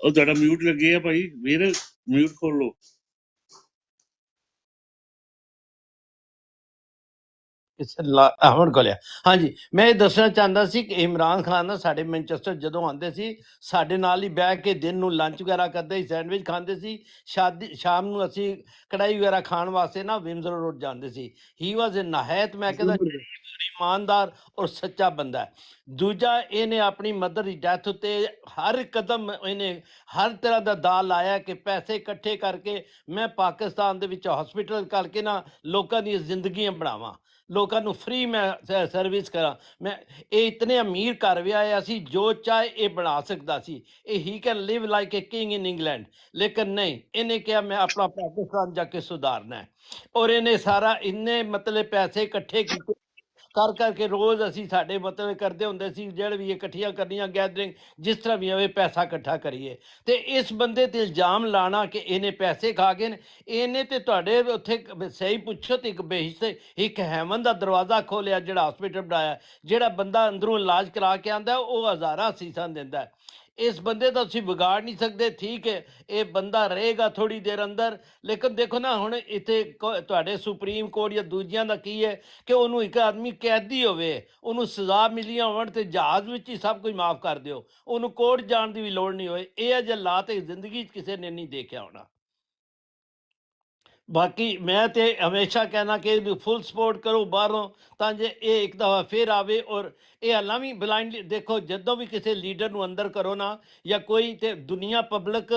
ਉਹ ਤੁਹਾਡਾ ਮਿਊਟ ਲੱਗੇ ਆ ਭਾਈ, ਵੀਰ ਮਿਊਟ ਖੋਲ ਲਓ। ਹੁਣ ਖੋਲਿਆ। ਹਾਂਜੀ, ਮੈਂ ਇਹ ਦੱਸਣਾ ਚਾਹੁੰਦਾ ਸੀ ਕਿ ਇਮਰਾਨ ਖਾਨ ਨਾ ਸਾਡੇ ਮੈਨਚੈਸਟਰ ਜਦੋਂ ਆਉਂਦੇ ਸੀ, ਸਾਡੇ ਨਾਲ ਹੀ ਬਹਿ ਕੇ ਦਿਨ ਨੂੰ ਲੰਚ ਵਗੈਰਾ ਕਰਦੇ ਸੀ, ਸੈਂਡਵਿਚ ਖਾਂਦੇ ਸੀ, ਸ਼ਾਮ ਨੂੰ ਅਸੀਂ ਕੜਾਈ ਵਗੈਰਾ ਖਾਣ ਵਾਸਤੇ ਨਾ ਵਿੰਜ਼ਰ ਰੋਡ ਜਾਂਦੇ ਸੀ। ਹੀ ਵਾਜ਼ ਨਹਾਇਤ, ਮੈਂ ਕਹਿੰਦਾ ਈਮਾਨਦਾਰ ਔਰ ਸੱਚਾ ਬੰਦਾ ਹੈ। ਦੂਜਾ, ਇਹਨੇ ਆਪਣੀ ਮਦਰ ਦੀ ਡੈਥ ਉੱਤੇ ਹਰ ਕਦਮ ਇਹਨੇ ਹਰ ਤਰ੍ਹਾਂ ਦਾ ਦਾਅ ਲਾਇਆ ਕਿ ਪੈਸੇ ਇਕੱਠੇ ਕਰਕੇ ਮੈਂ ਪਾਕਿਸਤਾਨ ਦੇ ਵਿੱਚ ਹਸਪੀਟਲ ਕਰਕੇ ਨਾ ਲੋਕਾਂ ਦੀਆਂ ਜ਼ਿੰਦਗੀਆਂ ਬਣਾਵਾਂ, ਲੋਕਾਂ ਨੂੰ ਫ੍ਰੀ ਮੈਂ ਸਰਵਿਸ ਕਰਾਂ। ਮੈਂ ਇਹ ਇਤਨੇ ਅਮੀਰ ਘਰ ਵਿਆਹਿਆ ਸੀ, ਜੋ ਚਾਹੇ ਇਹ ਬਣਾ ਸਕਦਾ ਸੀ, ਇਹ ਹੀ can Liv like A king in England. ਲੇਕਿਨ ਨਹੀਂ, ਇਹਨੇ ਕਿਹਾ ਮੈਂ ਆਪਣਾ ਪਾਕਿਸਤਾਨ ਜਾ ਕੇ ਸੁਧਾਰਨਾ ਹੈ। ਔਰ ਇਹਨੇ ਸਾਰਾ ਇੰਨੇ ਮਤਲਬ ਪੈਸੇ ਇਕੱਠੇ ਕੀਤੇ ਕਰਕੇ ਰੋਜ਼ ਅਸੀਂ ਸਾਡੇ ਮਤਲਬ ਕਰਦੇ ਹੁੰਦੇ ਸੀ, ਜਿਹੜੇ ਵੀ ਇਕੱਠੀਆਂ ਕਰਨੀਆਂ ਗੈਦਰਿੰਗ, ਜਿਸ ਤਰ੍ਹਾਂ ਵੀ ਹੋਵੇ ਪੈਸਾ ਇਕੱਠਾ ਕਰੀਏ। ਤੇ ਇਸ ਬੰਦੇ ਤੇ ਇਲਜ਼ਾਮ ਲਾਣਾ ਕਿ ਇਹਨੇ ਪੈਸੇ ਖਾ ਗਏ ਨੇ, ਇਹਨੇ ਤੇ ਤੁਹਾਡੇ ਉੱਥੇ ਸਹੀ ਪੁੱਛੋ ਤੇ ਇੱਕ ਬੇਹਿੱਸੇ ਇੱਕ ਹੈਵਨ ਦਾ ਦਰਵਾਜ਼ਾ ਖੋਲਿਆ, ਜਿਹੜਾ ਹਸਪੀਟਲ ਬਣਾਇਆ, ਜਿਹੜਾ ਬੰਦਾ ਅੰਦਰੋਂ ਇਲਾਜ ਕਰਾ ਕੇ ਆਉਂਦਾ ਉਹ ਹਜ਼ਾਰਾਂ ਸੀਸਾਂ ਦਿੰਦਾ ਹੈ। ਇਸ ਬੰਦੇ ਦਾ ਤੁਸੀਂ ਵਿਗਾੜ ਨਹੀਂ ਸਕਦੇ। ਠੀਕ ਹੈ, ਇਹ ਬੰਦਾ ਰਹੇਗਾ ਥੋੜੀ ਦੇਰ ਅੰਦਰ, ਲੇਕਿਨ ਦੇਖੋ ਨਾ ਹੁਣ ਇੱਥੇ ਤੁਹਾਡੇ ਸੁਪਰੀਮ ਕੋਰਟ ਜਾਂ ਦੂਜਿਆਂ ਦਾ ਕੀ ਹੈ ਕਿ ਉਹਨੂੰ ਇੱਕ ਆਦਮੀ ਕੈਦੀ ਹੋਵੇ, ਉਹਨੂੰ ਸਜ਼ਾ ਮਿਲੀਆਂ ਹੋਣ ਤੇ ਜਹਾਜ਼ ਵਿੱਚ ਹੀ ਸਭ ਕੁਝ ਮਾਫ ਕਰ ਦਿਓ, ਉਹਨੂੰ ਕੋਰਟ ਜਾਣ ਦੀ ਵੀ ਲੋੜ ਨਹੀਂ ਹੋਏ। ਇਹ ਅਜਿਹਾ ਲਾ ਤੇ ਜ਼ਿੰਦਗੀ 'ਚ ਕਿਸੇ ਨੇ ਨਹੀਂ ਦੇਖਿਆ ਹੋਣਾ। ਬਾਕੀ ਮੈਂ ਤੇ ਹਮੇਸ਼ਾ ਕਹਿਣਾ ਕਿ ਫੁੱਲ ਸਪੋਰਟ ਕਰੋ ਬਾਹਰੋਂ, ਤਾਂ ਜੇ ਇਹ ਇੱਕ ਦਫਾ ਫਿਰ ਆਵੇ। ਔਰ ਇਹ ਹਾਲਾਂ ਵੀ ਬਲਾਈਂਡਲੀ ਦੇਖੋ, ਜਦੋਂ ਵੀ ਕਿਸੇ ਲੀਡਰ ਨੂੰ ਅੰਦਰ ਕਰੋ ਨਾ ਜਾਂ ਕੋਈ, ਤੇ ਦੁਨੀਆ ਪਬਲਿਕ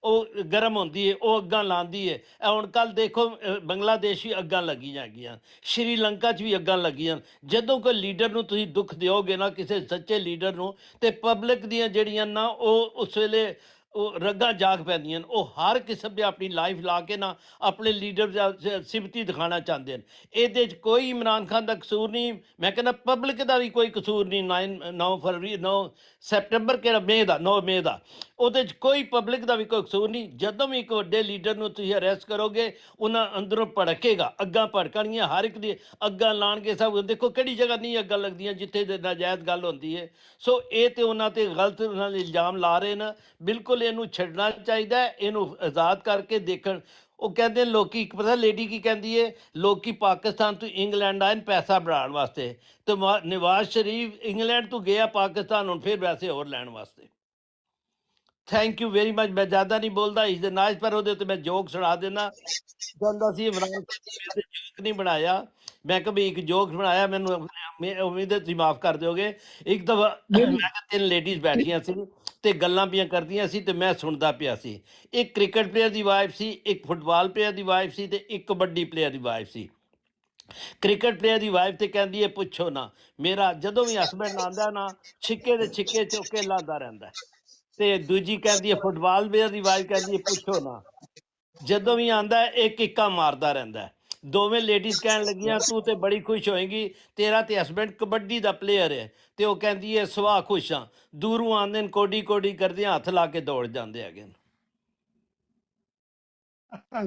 ਉਹ ਗਰਮ ਹੁੰਦੀ ਹੈ, ਉਹ ਅੱਗਾਂ ਲਾਉਂਦੀ ਹੈ। ਇਹ ਹੁਣ ਕੱਲ੍ਹ ਦੇਖੋ ਬੰਗਲਾਦੇਸ਼ ਵੀ ਅੱਗਾਂ ਲੱਗੀਆਂ ਹੈਗੀਆਂ, ਸ਼੍ਰੀਲੰਕਾ 'ਚ ਵੀ ਅੱਗਾਂ ਲੱਗੀਆਂ। ਜਦੋਂ ਕੋਈ ਲੀਡਰ ਨੂੰ ਤੁਸੀਂ ਦੁੱਖ ਦਿਓਗੇ ਨਾ, ਕਿਸੇ ਸੱਚੇ ਲੀਡਰ ਨੂੰ, ਤੇ ਪਬਲਿਕ ਦੀਆਂ ਜਿਹੜੀਆਂ ਨਾ ਉਹ ਉਸ ਵੇਲੇ ਉਹ ਰੱਗਾਂ ਜਾਗ ਪੈਂਦੀਆਂ ਨੇ। ਉਹ ਹਰ ਕਿਸਮ ਦੀ ਆਪਣੀ ਲਾਈਫ ਲਾ ਕੇ ਨਾ ਆਪਣੇ ਲੀਡਰ ਦਾ ਸਿਮਤੀ ਦਿਖਾਉਣਾ ਚਾਹੁੰਦੇ ਨੇ। ਇਹਦੇ 'ਚ ਕੋਈ ਇਮਰਾਨ ਖਾਨ ਦਾ ਕਸੂਰ ਨਹੀਂ, ਮੈਂ ਕਹਿੰਦਾ ਪਬਲਿਕ ਦਾ ਵੀ ਕੋਈ ਕਸੂਰ ਨਹੀਂ। 9 ਸੈਪਟੈਂਬਰ ਕਿਹੜਾ, 9 ਮਈ ਦਾ, ਉਹਦੇ 'ਚ ਕੋਈ ਪਬਲਿਕ ਦਾ ਵੀ ਕੋਈ ਕਸੂਰ ਨਹੀਂ। ਜਦੋਂ ਵੀ ਇੱਕ ਵੱਡੇ ਲੀਡਰ ਨੂੰ ਤੁਸੀਂ ਅਰੈਸਟ ਕਰੋਗੇ, ਉਹਨਾਂ ਅੰਦਰੋਂ ਭੜਕੇਗਾ, ਅੱਗਾਂ ਭੜਕਣਗੀਆਂ, ਹਰ ਇੱਕ ਦੀ ਅੱਗਾਂ ਲਾਣਗੇ। ਸਭ ਦੇਖੋ ਕਿਹੜੀ ਜਗ੍ਹਾ ਨਹੀਂ ਅੱਗਾਂ ਲੱਗਦੀਆਂ ਜਿੱਥੇ ਨਾਜਾਇਜ਼ ਗੱਲ ਹੁੰਦੀ ਹੈ। ਸੋ ਇਹ ਤੇ ਉਹਨਾਂ ਤੇ ਗਲਤ ਉਹਨਾਂ ਦੇ ਇਲਜ਼ਾਮ ਲਾ ਰਹੇ ਨੇ। ਬਿਲਕੁਲ ਇਹਨੂੰ ਛੱਡਣਾ ਚਾਹੀਦਾ ਹੈ, ਇਹਨੂੰ ਆਜ਼ਾਦ ਕਰਕੇ ਦੇਖਣ। ਉਹ ਕਹਿੰਦੇ ਲੋਕੀ, ਇੱਕ ਪਤਾ ਲੇਡੀ ਕੀ ਕਹਿੰਦੀ ਹੈ, ਲੋਕੀ ਪਾਕਿਸਤਾਨ ਤੋਂ ਇੰਗਲੈਂਡ ਆਏ ਨੇ ਪੈਸਾ ਬਣਾਉਣ ਵਾਸਤੇ, ਤੇ ਨਵਾਜ਼ ਸ਼ਰੀਫ ਇੰਗਲੈਂਡ ਤੋਂ ਗਿਆ ਪਾਕਿਸਤਾਨ ਹੁਣ ਫਿਰ ਪੈਸੇ ਹੋਰ ਲੈਣ ਵਾਸਤੇ। Thank you very much. ਮੈਂ ਜ਼ਿਆਦਾ ਨਹੀਂ ਬੋਲਦਾ ਇਸ ਦੇ ਨਾਚ, ਪਰ ਉਹਦੇ ਉੱਤੇ ਮੈਂ ਜੋਕ ਸੁਣਾ ਦੇਣਾ ਚਾਹੁੰਦਾ ਸੀ। ਇਮਰਾਨ ਖਾਨ ਨੇ ਜੋਕ ਨਹੀਂ ਬਣਾਇਆ, ਮੈਂ ਕਿਹਾ ਵੀ ਇੱਕ ਜੋਕ ਬਣਾਇਆ, ਮੈਨੂੰ ਉਮੀਦ ਹੈ ਤੁਸੀਂ ਮਾਫ ਕਰ ਦਿਓਗੇ। ਇੱਕ ਦਫਾ ਮੈਂ ਕਿਹਾ 3 ਲੇਡੀਜ਼ ਬੈਠੀਆਂ ਸੀ ਤੇ ਗੱਲਾਂ ਪਈਆਂ ਕਰਦੀਆਂ ਸੀ, ਤੇ ਮੈਂ ਸੁਣਦਾ ਪਿਆ ਸੀ। ਇੱਕ ਕ੍ਰਿਕਟ ਪਲੇਅਰ ਦੀ ਵਾਈਫ ਸੀ, ਇੱਕ ਫੁੱਟਬਾਲ ਪਲੇਅਰ ਦੀ ਵਾਈਫ ਸੀ, ਤੇ ਇੱਕ ਕਬੱਡੀ ਪਲੇਅਰ ਦੀ ਵਾਈਫ ਸੀ। ਕ੍ਰਿਕਟ ਪਲੇਅਰ ਦੀ ਵਾਈਫ ਤੇ ਕਹਿੰਦੀ ਹੈ ਪੁੱਛੋ ਨਾ, ਮੇਰਾ ਜਦੋਂ ਵੀ ਹਸਬੈਂਡ ਆਉਂਦਾ ਨਾ ਛਿੱਕੇ ਦੇ ਛਿੱਕੇ ਚੁੱਕ ਕੇ ਲਾਉਂਦਾ ਰਹਿੰਦਾ। ਤੇ ਦੂਜੀ ਕਹਿੰਦੀ ਹੈ, ਫੁੱਟਬਾਲ ਪਲੇਅਰ ਦੀ ਵਾਈਫ ਕਹਿੰਦੀ ਹੈ ਪੁੱਛੋ ਨਾ, ਜਦੋਂ ਵੀ ਆਉਂਦਾ ਇਹ ਕਿੱਕਾਂ ਮਾਰਦਾ ਰਹਿੰਦਾ। ਦੋਵੇਂ ਲੇਡੀਜ਼ ਕਹਿਣ ਲੱਗੀਆਂ ਤੂੰ ਤੇ ਬੜੀ ਖੁਸ਼ ਹੋਏਗੀ, ਤੇਰਾ ਤੇ ਹਸਬੈਂਡ ਕਬੱਡੀ ਦਾ ਪਲੇਅਰ ਹੈ। ਤੇ ਉਹ ਕਹਿੰਦੀ ਹੈ ਸਵਾ ਖੁਸ਼ ਹਾਂ। ਦੂਰੋਂ ਆਉਂਦੇ ਨੇ ਕੋਡੀ ਕੋਡੀ ਕਰਦੇ ਹੱਥ ਲਾ ਕੇ ਦੌੜ ਜਾਂਦੇ ਹੈਗੇ।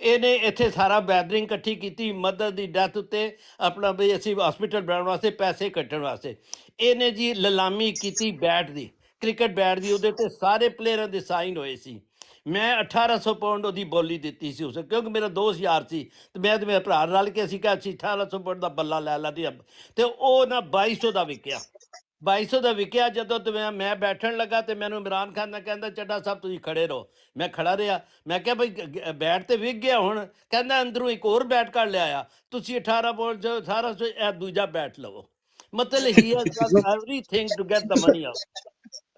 ਇਹਨੇ ਇੱਥੇ ਸਾਰਾ ਗੈਦਰਿੰਗ ਇਕੱਠੀ ਕੀਤੀ ਮਦਰ ਦੀ ਡੈਥ ਉੱਤੇ, ਆਪਣਾ ਵੀ ਅਸੀਂ ਹਸਪੀਟਲ ਬਣਾਉਣ ਵਾਸਤੇ ਪੈਸੇ ਕੱਢਣ ਵਾਸਤੇ। ਇਹਨੇ ਜੀ ਲਲਾਮੀ ਕੀਤੀ ਬੈਟ ਦੀ, ਕ੍ਰਿਕਟ ਬੈਟ ਦੀ, ਉਹਦੇ ਉੱਤੇ ਸਾਰੇ ਪਲੇਅਰਾਂ ਦੇ ਸਾਈਨ ਹੋਏ ਸੀ। ਮੈਂ 1800 ਪਾਉਂਡ ਉਹਦੀ ਬੋਲੀ ਦਿੱਤੀ ਸੀ ਉਸੇ, ਕਿਉਂਕਿ ਮੇਰਾ ਦੋਸਤ ਯਾਰ ਸੀ ਤੇ ਮੈਂ ਤੇ ਮੇਰਾ ਭਰਾ ਰਲ ਕੇ ਅਸੀਂ ਕਿਹਾ ਅਸੀਂ 1800 ਪਾਉਂਡ ਦਾ ਬੱਲਾ ਲੈ ਲਾ ਤੇ ਉਹ ਨਾ 2200 ਦਾ ਵਿਕਿਆ। 2200 ਦਾ ਵਿਕਿਆ। ਜਦੋਂ ਤੇ ਮੈਂ ਬੈਠਣ ਲੱਗਾ ਤੇ ਮੈਨੂੰ ਇਮਰਾਨ ਖਾਨ ਨੇ ਕਹਿੰਦਾ ਚੱਡਾ ਸਾਹਿਬ ਤੁਸੀਂ ਖੜੇ ਰਹੋ। ਮੈਂ ਖੜਾ ਰਿਹਾ। ਮੈਂ ਕਿਹਾ ਬਈ ਬੈਟ ਤੇ ਵਿਕ ਗਿਆ ਹੁਣ। ਕਹਿੰਦਾ ਅੰਦਰੋਂ ਇੱਕ ਹੋਰ ਬੈਟ ਕੱਢ ਲਿਆਇਆ, ਤੁਸੀਂ 18 ਪਾਉਂਡ 1800 ਇਹ ਦੂਜਾ ਬੈਟ ਲਵੋ। ਮਤਲਬ ਹੀ has done everything to get the money out.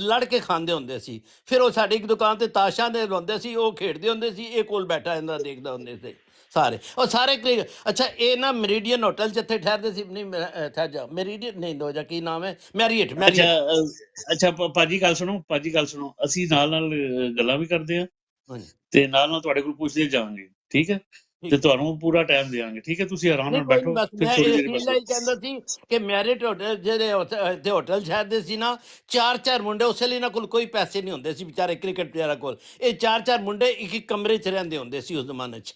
ਲੜ ਕੇ ਖਾਂਦੇ ਹੁੰਦੇ ਸੀ। ਫਿਰ ਉਹ ਸਾਡੀ ਇੱਕ ਦੁਕਾਨ ਤੇ ਤਾਸ਼ਾਂ ਦੇ ਹੁੰਦੇ ਸੀ, ਉਹ ਖੇਡਦੇ ਹੁੰਦੇ ਸੀ, ਇਹ ਕੋਲ ਬੈਠਾ ਇਹਨਾਂ ਦੇਖਦਾ ਹੁੰਦੇ ਸੀ ਸਾਰੇ। ਉਹ ਸਾਰੇ ਅੱਛਾ ਇਹ ਨਾ ਮੈਰੀਡੀਅਨ ਹੋਟਲ 'ਚ ਇੱਥੇ ਠਹਿਰਦੇ ਸੀ। ਨਹੀਂ ਠਹਿਰ ਜਾ, ਮੈਰੀਡੀਅਨ ਨਹੀਂ ਦੋ ਜਾ ਕੀ ਨਾਮ ਹੈ, ਮੈਰੀਅਟ ਅੱਛਾ ਮੈਰੀਅਟ। ਅੱਛਾ ਭਾਜੀ ਗੱਲ ਸੁਣੋ, ਭਾਜੀ ਗੱਲ ਸੁਣੋ, ਅਸੀਂ ਨਾਲ ਨਾਲ ਗੱਲਾਂ ਵੀ ਕਰਦੇ ਆ ਹਾਂਜੀ ਤੇ ਨਾਲ ਨਾਲ ਤੁਹਾਡੇ ਕੋਲ ਪੁੱਛਦੇ ਜਾਵਾਂਗੇ, ਠੀਕ ਹੈ? ਤੇ ਠੀਕ ਹੈ। ਤੁਹਾਨੂੰ ਪੂਰਾ ਟਾਈਮ ਦੇਵਾਂਗੇ, ਠੀਕ ਹੈ? ਤੁਸੀਂ ਆਰਾਮ ਨਹੀਂ ਨਾਲ ਕੋਈ ਨਹੀਂ, ਬੈਠੋ, ਬਸ ਫਿਰ ਮੈਂ ਥੋੜੀ ਇਹ ਦੇਰ ਚੀਜ਼ ਬਸ। ਲਈ ਕਹਿੰਦਾ ਸੀ ਕਿ ਮੈਰਿਟ ਹੋਟਲ ਜਿਹੜੇ ਇੱਥੇ ਹੋਟਲ ਠਹਿਰਦੇ ਸੀ ਨਾ, ਚਾਰ ਚਾਰ ਮੁੰਡੇ, ਉਸੇ ਲਈ ਇਹਨਾਂ ਕੋਲ ਕੋਈ ਪੈਸੇ ਨਹੀਂ ਹੁੰਦੇ ਸੀ ਵਿਚਾਰੇ ਕ੍ਰਿਕਟ ਪਲੇਅਰਾਂ ਕੋਲ। ਇਹ ਚਾਰ ਚਾਰ ਮੁੰਡੇ ਇੱਕ ਇੱਕ ਕਮਰੇ 'ਚ ਰਹਿੰਦੇ ਹੁੰਦੇ ਸੀ ਉਸ ਜ਼ਮਾਨੇ 'ਚ।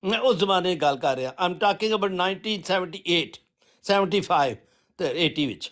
ਮੈਂ ਉਸ ਜ਼ਮਾਨੇ ਦੀ ਗੱਲ ਕਰ ਰਿਹਾ। ਆਮ ਟਾਕਿੰਗ ਅਬਾਊਟ 1978 75 ਤੇ 80 ਵਿੱਚ।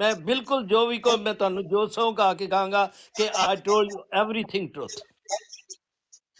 ਮੈਂ ਬਿਲਕੁਲ ਜੋ ਵੀ ਕੋ ਮੈਂ ਤੁਹਾਨੂੰ ਜੋ ਸਹੁੰ ਖਾ ਕੇ ਕਹਾਂਗਾ ਕਿ I told you everything truth.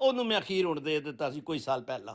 ਉਹਨੂੰ ਮੈਂ ਅਖੀਰ ਹੁਣ ਦੇ ਦਿੱਤਾ ਸੀ ਕੋਈ ਸਾਲ ਪਹਿਲਾਂ।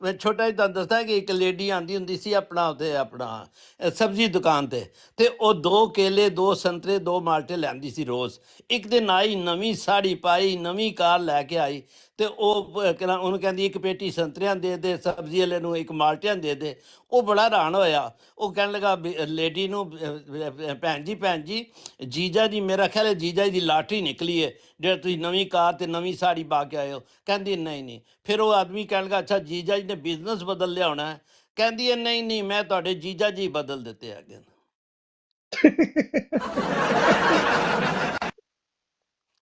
ਮੈਂ ਛੋਟਾ ਜਿਹਾ ਤੁਹਾਨੂੰ ਦੱਸਦਾ ਕਿ ਇੱਕ ਲੇਡੀ ਆਂਦੀ ਹੁੰਦੀ ਸੀ ਆਪਣਾ ਉੱਥੇ ਆਪਣਾ ਸਬਜ਼ੀ ਦੁਕਾਨ ਤੇ ਉਹ 2 ਕੇਲੇ 2 ਸੰਤਰੇ 2 ਮਾਲਟੇ ਲੈਂਦੀ ਸੀ ਰੋਜ਼। ਇੱਕ ਦਿਨ ਆਈ ਨਵੀਂ ਸਾੜੀ ਪਾਈ, ਨਵੀਂ ਕਾਰ ਲੈ ਕੇ ਆਈ ਤੇ ਉਹ ਉਹਨੂੰ ਕਹਿੰਦੀ ਇੱਕ ਪੇਟੀ ਸੰਤਰਿਆਂ ਦੇ ਸਬਜ਼ੀ ਵਾਲੇ ਨੂੰ ਇੱਕ ਮਾਲਟਿਆਂ ਦੇ। ਉਹ ਬੜਾ ਹੈਰਾਨ ਹੋਇਆ। ਉਹ ਕਹਿਣ ਲੱਗਾ ਲੇਡੀ ਨੂੰ ਭੈਣ ਜੀ ਜੀਜਾ ਜੀ, ਮੇਰਾ ਖਿਆਲ ਹੈ ਜੀਜਾ ਜੀ ਦੀ ਲਾਟਰੀ ਨਿਕਲੀ ਹੈ ਜਿਹੜਾ ਤੁਸੀਂ ਨਵੀਂ ਕਾਰ ਤੇ ਨਵੀਂ ਸਾੜੀ ਪਾ ਕੇ ਆਏ ਹੋ। ਕਹਿੰਦੀ ਨਹੀਂ। ਫਿਰ ਉਹ ਆਦਮੀ ਕਹਿਣ ਲੱਗਾ ਅੱਛਾ ਜੀਜਾ ਜੀ ਨੇ ਬਿਜ਼ਨਸ ਬਦਲ ਲਿਆ ਹੋਣਾ। ਕਹਿੰਦੀ ਹੈ ਨਹੀਂ ਮੈਂ ਤੁਹਾਡੇ ਜੀਜਾ ਜੀ ਬਦਲ ਦਿੱਤੇ ਹੈਗੇ ਨੇ।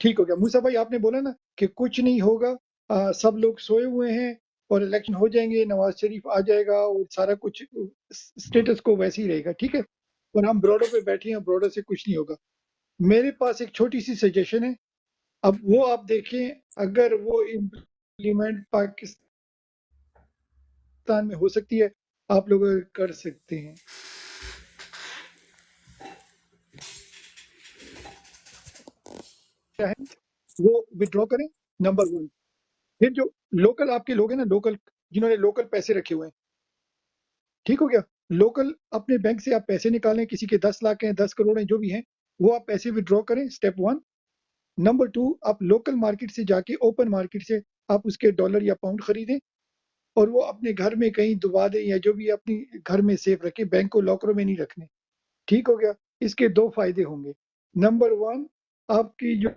ٹھیک ہو گیا موسیٰ بھائی، آپ نے بولا نا کہ کچھ نہیں ہوگا، سب لوگ سوئے ہوئے ہیں اور الیکشن ہو جائیں گے، نواز شریف آ جائے گا اور سارا کچھ اسٹیٹس کو ویسے ہی رہے گا، ٹھیک ہے، اور ہم بروڈر پہ بیٹھے ہیں، بروڈر سے کچھ نہیں ہوگا. میرے پاس ایک چھوٹی سی سجیشن ہے، اب وہ آپ دیکھیں اگر وہ امپلیمنٹ پاکستان میں ہو سکتی ہے، آپ لوگ کر سکتے ہیں. کیا ہے وہ وڈرا کریں، نمبر 1. پھر جو لوکل آپ کے لوگ ہیں نا، لوکل جنہوں نے لوکل پیسے رکھے ہوئے ہیں، ٹھیک ہو گیا، لوکل اپنے بینک سے آپ پیسے نکالیں، کسی کے 10 لاکھ ہیں، 10 کروڑ ہیں، جو بھی ہیں، وہ آپ پیسے وڈرا کریں، اسٹیپ 1. نمبر 2، آپ لوکل مارکیٹ سے جا کے، اوپن مارکیٹ سے آپ اس کے ڈالر یا پاؤنڈ خریدیں اور وہ اپنے گھر میں کہیں دبا دیں یا جو بھی اپنی گھر میں سیف رکھیں، بینک کو لاکروں میں نہیں رکھنے. ٹھیک ہو گیا. اس کے 2 فائدے ہوں گے. نمبر 1، آپ کی جو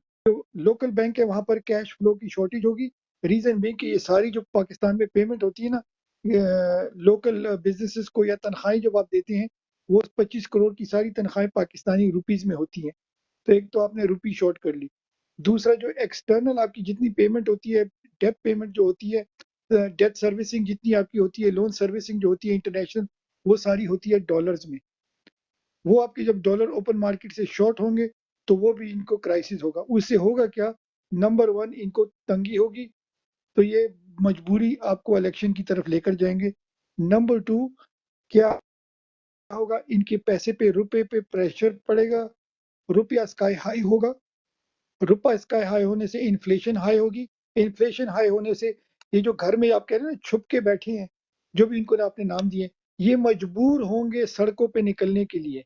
لوکل بینک ہے وہاں پر کیش فلو کی شارٹیج ہوگی. ریزن بھی کہ یہ ساری جو پاکستان میں پیمنٹ ہوتی ہے نا لوکل بزنسز کو یا تنخواہیں جب آپ دیتے ہیں، وہ 25 کروڑ کی ساری تنخواہیں پاکستانی روپیز میں ہوتی ہیں. تو ایک تو آپ نے روپی شارٹ کر لی. دوسرا، جو ایکسٹرنل آپ کی جتنی پیمنٹ ہوتی ہے، ڈیٹ پیمنٹ جو ہوتی ہے، ڈیٹ سروسنگ جتنی آپ کی ہوتی ہے، لون سروسنگ جو ہوتی ہے انٹرنیشنل، وہ ساری ہوتی ہے ڈالرز میں. وہ آپ کے جب ڈالر اوپن مارکیٹ سے شارٹ ہوں گے تو وہ بھی ان کو کرائسس ہوگا. اس سے ہوگا کیا، نمبر 1 ان کو تنگی ہوگی، تو یہ مجبوری آپ کو الیکشن کی طرف لے کر جائیں گے. نمبر 2، کیا ہوگا، ان کے پیسے پہ، روپے پہ پریشر پڑے گا، روپیہ سکائی ہائی ہوگا. روپیہ سکائی ہائی ہونے سے انفلیشن ہائی ہوگی. انفلیشن ہائی ہونے سے یہ جو گھر میں آپ کہہ رہے ہیں نا چھپ کے بیٹھے ہیں، جو بھی ان کو آپ نے نام دیے، یہ مجبور ہوں گے سڑکوں پہ نکلنے کے لیے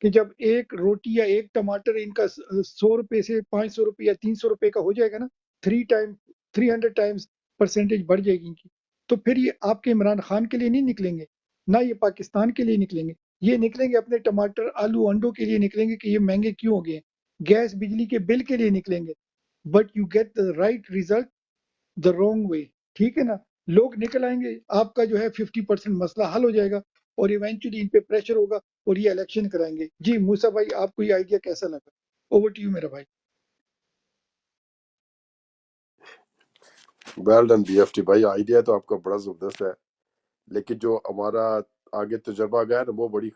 کہ جب ایک روٹی یا ایک ٹماٹر ان کا 100 روپے سے 500 روپے یا 300 روپے کا ہو جائے گا نا، 300 ٹائمز پرسنٹیج بڑھ جائے گی ان کی، تو پھر یہ آپ کے عمران خان کے لیے نہیں نکلیں گے، نہ یہ پاکستان کے لیے نکلیں گے. یہ نکلیں گے اپنے ٹماٹر، آلو، انڈوں کے لیے نکلیں گے کہ یہ مہنگے کیوں ہو گئے ہیں، گیس بجلی کے بل کے لیے نکلیں گے. But you get the right result the wrong way. ٹھیک ہے نا، لوگ نکل آئیں گے، آپ کا جو ہے 50% مسئلہ حل ہو جائے گا اور ایونچولی ان پہ پریشر ہوگا اور یہ الیکشن کرائیں گے. جی موسیٰ بھائی، آپ کو یہ آئیڈیا کیسا لگا؟ اوور ٹو یو میرا بھائی. Well done B F T بھائی، آئیڈیا تو آپ کا بڑا زبردست ہے، لیکن جو ہمارا آگے تجربہ گیا ہے نا، وہ بڑی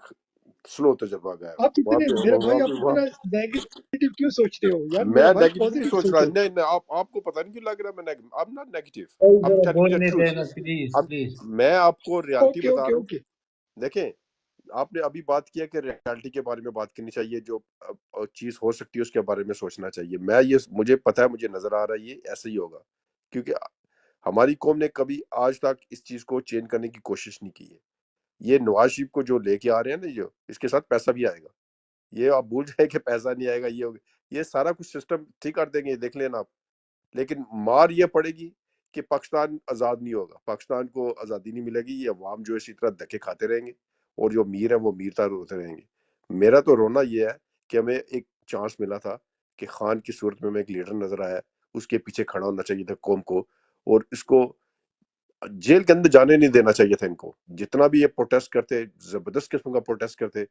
سلو تجربہ گیا ہے. آپ وہاں اتنے، پہ میرا وہاں بھائی آپ پہ اتنا نیگیٹو کیوں سوچتے ہو یار، میرا میں بھائی نیگیٹو نہیں پازیٹیو سوچ رہا، سوچو. نہیں نہیں، آپ کو پتہ نہیں کیوں لگ رہا ہے میں I'm not negative. بھائی I'm ذرا telling you the بولنے truth. دینا پلیز اب پلیز. میں آپ کو ریالٹی اوکے بتا اوکے رہا ہوں. اوکے. دیکھیں، آپ نے ابھی بات کیا کہ ریالٹی کے بارے میں بات کرنی چاہیے، جو چیز ہو سکتی ہے اس کے بارے میں سوچنا چاہیے. مجھے پتہ ہے، مجھے نظر آ رہا ہے یہ ایسا ہی ہوگا، کیونکہ ہماری قوم نے کبھی آج تک اس چیز کو چینج کرنے کی کوشش نہیں کی ہے. یہ نواز شریف کو جو لے کے آ رہے ہیں نا، جو اس کے ساتھ پیسہ بھی آئے گا. یہ آپ بھول جائیں کہ پیسہ نہیں آئے گا، یہ ہوگا، یہ سارا کچھ سسٹم ٹھیک کر دیں گے، دیکھ لینا آپ. لیکن مار یہ پڑے گی کہ پاکستان آزاد نہیں ہوگا، پاکستان کو آزادی نہیں ملے گی. یہ عوام جو اسی طرح دھکے کھاتے رہیں گے اور جو امیر ہیں وہ امیر تر ہوتے رہیں گے. میرا تو رونا یہ ہے کہ ہمیں ایک چانس ملا تھا کہ خان کی صورت میں ایک لیڈر نظر آیا، اس کے پیچھے کھڑا ہونا چاہیے تھا قوم کو، اور اس کو جیل کے اندر جانے نہیں دینا چاہیے تھا. ان کو جتنا بھی یہ پروٹیسٹ کرتے، زبردست قسم کا پروٹیسٹ کرتے،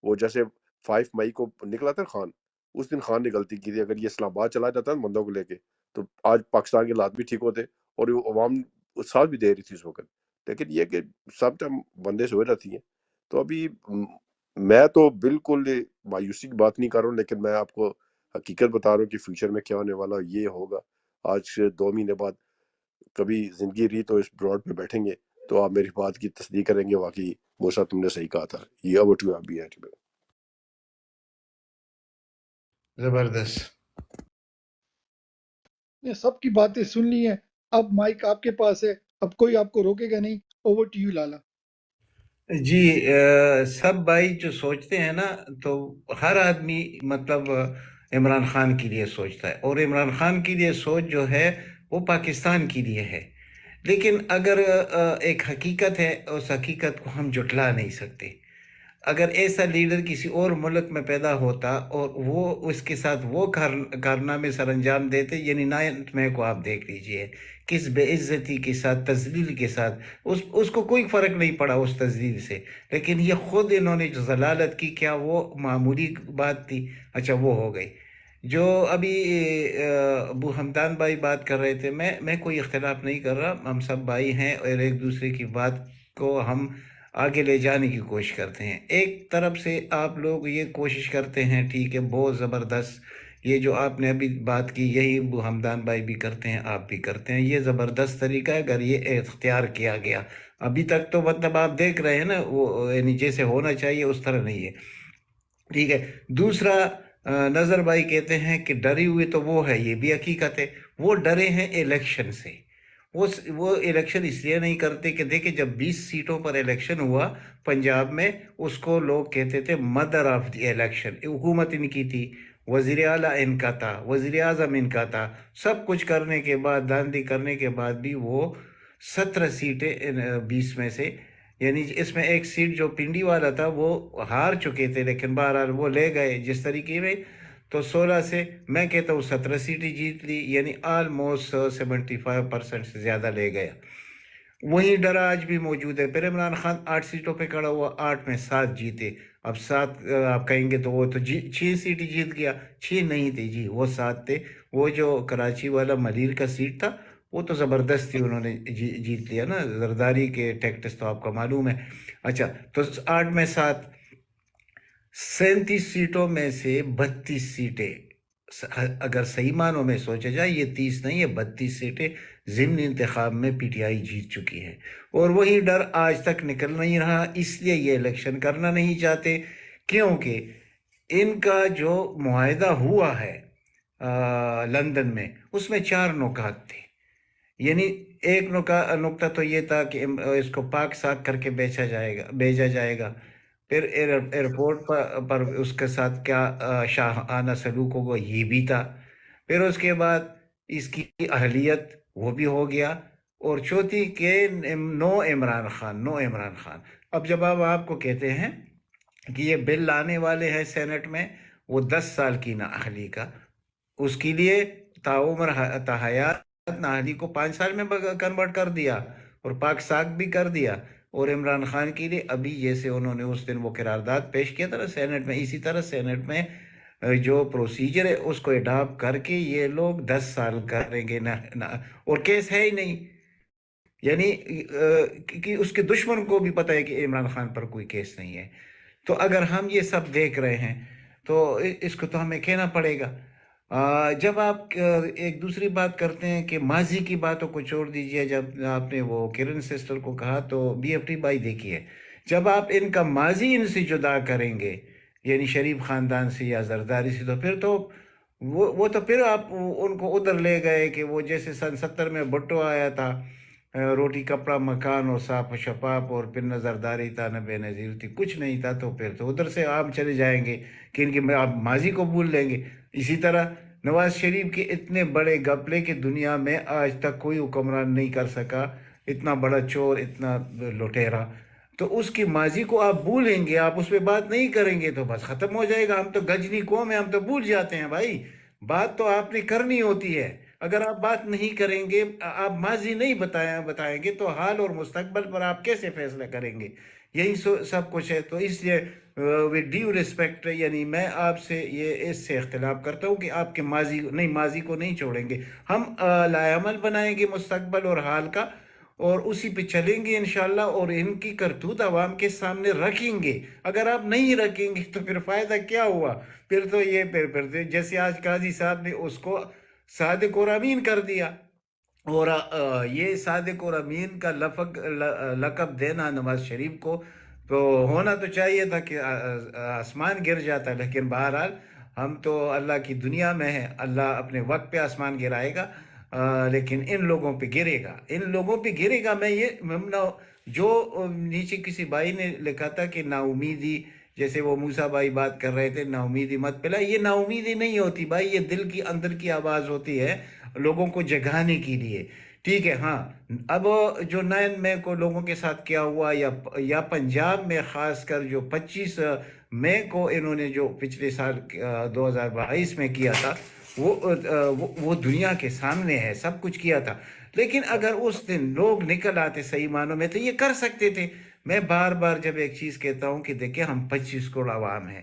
وہ جیسے 5 مئی کو نکلا تھا خان، اس دن خان نے غلطی کی تھی. اگر یہ اسلام آباد چلا جاتا ہے بندوں کو لے کے، تو آج پاکستان کے حالات بھی ٹھیک ہوتے اور وہ عوام ساتھ بھی دے رہی تھی اس وقت. لیکن یہ کہ سب ٹائم بندے سوئے رہتی ہیں. تو ابھی میں تو بالکل مایوسی کی بات نہیں کر رہا ہوں، لیکن میں آپ کو حقیقت بتا رہا ہوں کہ فیوچر میں کیا ہونے والا یہ ہوگا. آج سے 2 مہینے بعد کبھی زندگی رہی تو اس براڈ پہ بیٹھیں گے تو آپ میری بات کی تصدیق کریں گے، واقعی موسیٰ تم نے صحیح کہا تھا. یہ اوور ٹو بھی ہے. زبردست. نے سب کی باتیں سن لی ہیں، اب مائک آپ کے پاس ہے، اب کوئی آپ کو روکے گا نہیں. اوور ٹو یو لالا. جی سب بھائی جو سوچتے ہیں نا، تو ہر آدمی مطلب عمران خان کے لیے سوچتا ہے، اور عمران خان کی لیے سوچ جو ہے وہ پاکستان کے لیے ہے. لیکن اگر ایک حقیقت ہے، اس حقیقت کو ہم جھٹلا نہیں سکتے. اگر ایسا لیڈر کسی اور ملک میں پیدا ہوتا اور وہ اس کے ساتھ وہ کارنامے سر انجام دیتے، یعنی 9 مئی کو آپ دیکھ لیجئے کس بے عزتی کے ساتھ، تذلیل کے ساتھ، اس کو کوئی فرق نہیں پڑا اس تذلیل سے. لیکن یہ خود انہوں نے جو ضلالت کی، کیا وہ معمولی بات تھی؟ اچھا وہ ہو گئی. جو ابھی ابو حمدان بھائی بات کر رہے تھے، میں کوئی اختلاف نہیں کر رہا، ہم سب بھائی ہیں اور ایک دوسرے کی بات کو ہم آگے لے جانے کی کوشش کرتے ہیں۔ ایک طرف سے آپ لوگ یہ کوشش کرتے ہیں، ٹھیک ہے، بہت زبردست، یہ جو آپ نے ابھی بات کی یہی ابو حمدان بھائی بھی کرتے ہیں، آپ بھی کرتے ہیں، یہ زبردست طریقہ ہے اگر یہ اختیار کیا گیا۔ ابھی تک تو مطلب آپ دیکھ رہے ہیں نا، وہ یعنی جیسے ہونا چاہیے اس طرح نہیں ہے، ٹھیک ہے۔ دوسرا، نظر بھائی کہتے ہیں کہ ڈری ہوئے تو وہ ہے، یہ بھی حقیقت ہے، وہ ڈرے ہیں الیکشن سے۔ وہ الیکشن اس لیے نہیں کرتے کہ دیکھیں جب 20 سیٹوں پر الیکشن ہوا پنجاب میں، اس کو لوگ کہتے تھے مدر آف دی الیکشن، حکومت ان کی تھی، وزیر اعلیٰ ان کا تھا، وزیر اعظم ان کا تھا، سب کچھ کرنے کے بعد، داندھی کرنے کے بعد بھی وہ 17 سیٹیں 20 میں سے، یعنی اس میں ایک سیٹ جو پنڈی والا تھا وہ ہار چکے تھے، لیکن بہرحال وہ لے گئے جس طریقے میں، تو 16 سے میں کہتا ہوں 17 سیٹیں جیت لی، یعنی آلموسٹ 75% سے زیادہ لے گیا۔ وہی ڈر آج بھی موجود ہے۔ پھر عمران خان 8 سیٹوں پہ کھڑا ہوا، 8 میں 7 جیتے۔ اب 7 آپ کہیں گے تو وہ تو 6 سیٹیں جیت گیا، 6 نہیں تھے جی، وہ 7 تھے۔ وہ جو کراچی والا ملیر کا سیٹ تھا وہ تو زبردست تھی، انہوں نے جیت لیا نا، زرداری کے ٹیکٹس تو آپ کا معلوم ہے۔ اچھا، تو 8 میں 7، 37 سیٹوں میں سے 32 سیٹیں، اگر صحیح معنوں میں سوچا جائے یہ 30 نہیں ہے، 32 سیٹیں ضمن انتخاب میں پی ٹی آئی جیت چکی ہے، اور وہی ڈر آج تک نکل نہیں رہا، اس لیے یہ الیکشن کرنا نہیں چاہتے، کیونکہ ان کا جو معاہدہ ہوا ہے لندن میں، اس میں 4 نکات تھے، یعنی ایک نقطہ تو یہ تھا کہ اس کو پاک ساک کر کے بھیجا جائے گا، پھر ایئرپورٹ پر اس کے ساتھ کیا شاہانہ سلوک ہوگا یہ بھی تھا، پھر اس کے بعد اس کی اہلیت وہ بھی ہو گیا، اور چوتھی کہ نو عمران خان۔ اب جب آپ کو کہتے ہیں کہ یہ بل لانے والے ہیں سینٹ میں، وہ 10 سال کی نااہلی کا، اس کے لیے تاعمر تحیات نااہلی کو 5 سال میں کنورٹ کر دیا، اور پاک ساک بھی کر دیا، اور عمران خان کے لیے ابھی جیسے انہوں نے اس دن وہ قرارداد پیش کیا تھا نا سینٹ میں، اسی طرح سینٹ میں جو پروسیجر ہے اس کو اڈاپٹ کر کے یہ لوگ 10 سال کریں گے، اور کیس ہے ہی نہیں، یعنی کہ اس کے دشمن کو بھی پتہ ہے کہ عمران خان پر کوئی کیس نہیں ہے۔ تو اگر ہم یہ سب دیکھ رہے ہیں تو اس کو تو ہمیں کہنا پڑے گا۔ جب آپ ایک دوسری بات کرتے ہیں کہ ماضی کی باتوں کو چھوڑ دیجئے، جب آپ نے وہ کرن سسٹر کو کہا تو بی ایف ٹی بھائی دیکھیے، جب آپ ان کا ماضی ان سے جدا کریں گے، یعنی شریف خاندان سے یا زرداری سے، تو پھر تو وہ تو پھر آپ ان کو ادھر لے گئے کہ وہ جیسے سن 70 میں بھٹو آیا تھا، روٹی کپڑا مکان اور صاف و شفاف، اور پھر نظرداری تھا نہ بے نظیر تھی، کچھ نہیں تھا، تو پھر تو ادھر سے آپ چلے جائیں گے کہ ان کی آپ ماضی کو بھول لیں گے۔ اسی طرح نواز شریف کے اتنے بڑے گھپلے کہ دنیا میں آج تک کوئی حکمران نہیں کر سکا، اتنا بڑا چور، اتنا لٹیرا، تو اس کی ماضی کو آپ بھولیں گے، آپ اس پہ بات نہیں کریں گے تو بس ختم ہو جائے گا۔ ہم تو گجنی قوم ہیں، ہم تو بھول جاتے ہیں بھائی، بات تو آپ نے کرنی ہوتی ہے۔ اگر آپ بات نہیں کریں گے، آپ ماضی نہیں بتائیں گے، تو حال اور مستقبل پر آپ کیسے فیصلہ کریں گے؟ یہی سب کچھ ہے۔ تو اس لیے ود ڈیو ریسپیکٹ، یعنی میں آپ سے اس سے اختلاف کرتا ہوں کہ آپ کے ماضی کو نہیں چھوڑیں گے، ہم لائعمل بنائیں گے مستقبل اور حال کا، اور اسی پہ چلیں گے انشاءاللہ، اور ان کی کرتوت عوام کے سامنے رکھیں گے۔ اگر آپ نہیں رکھیں گے تو پھر فائدہ کیا ہوا؟ پھر تو یہ پھر جیسے آج قاضی صاحب نے اس کو صادق اور امین کر دیا، اور یہ صادق اور امین کا لقب دینا نواز شریف کو تو ہونا تو چاہیے تھا کہ آسمان گر جاتا، لیکن بہرحال ہم تو اللہ کی دنیا میں ہیں، اللہ اپنے وقت پہ آسمان گرائے گا، لیکن ان لوگوں پہ گرے گا۔ میں یہ جو نیچے کسی بھائی نے لکھا تھا کہ نا امیدی، جیسے وہ موسیٰ بھائی بات کر رہے تھے، نا امیدی مت پلا، یہ نا امیدی نہیں ہوتی بھائی، یہ دل کی اندر کی آواز ہوتی ہے لوگوں کو جگانے کے لیے، ٹھیک ہے۔ ہاں، اب جو 9 مئی کو لوگوں کے ساتھ کیا ہوا، یا پنجاب میں خاص کر جو 25 مئی کو انہوں نے جو پچھلے سال 2022 میں کیا تھا، وہ دنیا کے سامنے ہے، سب کچھ کیا تھا، لیکن اگر اس دن لوگ نکل آتے صحیح معنوں میں تو یہ کر سکتے تھے۔ میں بار بار جب ایک چیز کہتا ہوں کہ دیکھیں ہم 25 کروڑ عوام ہیں،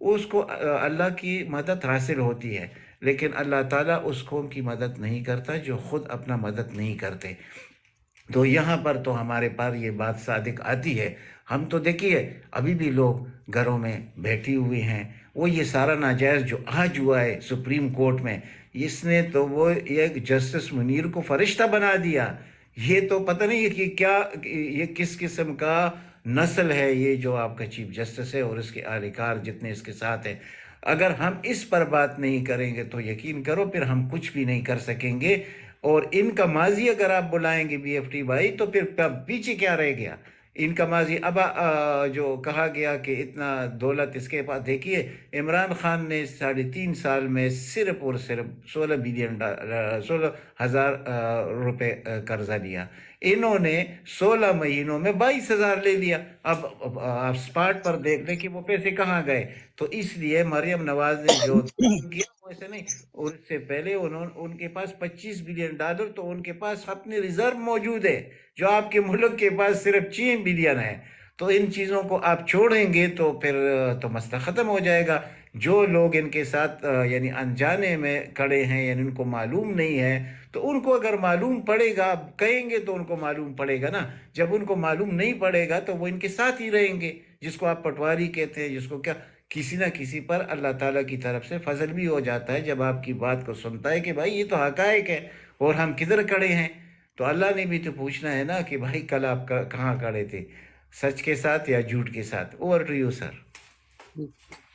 اس کو اللہ کی مدد حاصل ہوتی ہے، لیکن اللہ تعالیٰ اس قوم کی مدد نہیں کرتا جو خود اپنا مدد نہیں کرتے۔ تو یہاں پر تو ہمارے پاس یہ بات صادق آتی ہے۔ ہم تو دیکھیے ابھی بھی لوگ گھروں میں بیٹھی ہوئے ہیں، وہ یہ سارا ناجائز جو آج ہوا ہے سپریم کورٹ میں، اس نے تو وہ ایک جسٹس منیر کو فرشتہ بنا دیا۔ یہ تو پتہ نہیں کہ کیا، یہ کس قسم کا نسل ہے یہ جو آپ کا چیف جسٹس ہے اور اس کے اہلکار جتنے اس کے ساتھ ہیں۔ اگر ہم اس پر بات نہیں کریں گے تو یقین کرو پھر ہم کچھ بھی نہیں کر سکیں گے۔ اور ان کا ماضی اگر آپ بلائیں گے بی ایف ٹی بھائی تو پھر پیچھے کیا رہ گیا ان کا ماضی؟ اب جو کہا گیا کہ اتنا دولت اس کے پاس، دیکھیے عمران خان نے 3.5 سال میں صرف اور صرف 16,000 روپے قرضہ لیا، انہوں نے 16 مہینوں میں 22,000 لے لیا۔ اب آپ سپاٹ پر دیکھ لیں کہ وہ پیسے کہاں گئے۔ تو اس لیے مریم نواز نے جو کیا ایسے نہیں، اور اس سے پہلے ان کے پاس $25 بلین تو ان کے پاس اپنی ریزرو موجود ہے، جو آپ کے ملک کے پاس صرف 6 بلین ہے۔ تو ان چیزوں کو آپ چھوڑیں گے تو پھر تو مسئلہ ختم ہو جائے گا۔ جو لوگ ان کے ساتھ یعنی انجانے میں کھڑے ہیں، یعنی ان کو معلوم نہیں ہے، تو ان کو اگر معلوم پڑے گا، کہیں گے تو ان کو معلوم پڑے گا نا۔ جب ان کو معلوم نہیں پڑے گا تو وہ ان کے ساتھ ہی رہیں گے، جس کو آپ پٹواری کہتے ہیں، جس کو کیا، کسی نہ کسی پر اللہ تعالیٰ کی طرف سے فضل بھی ہو جاتا ہے جب آپ کی بات کو سنتا ہے کہ بھائی یہ تو حقائق ہے اور ہم کدھر کھڑے ہیں۔ تو اللہ نے بھی تو پوچھنا ہے نا کہ بھائی کل آپ کہاں کھڑے تھے، سچ کے ساتھ یا جھوٹ کے ساتھ؟ Over to you sir.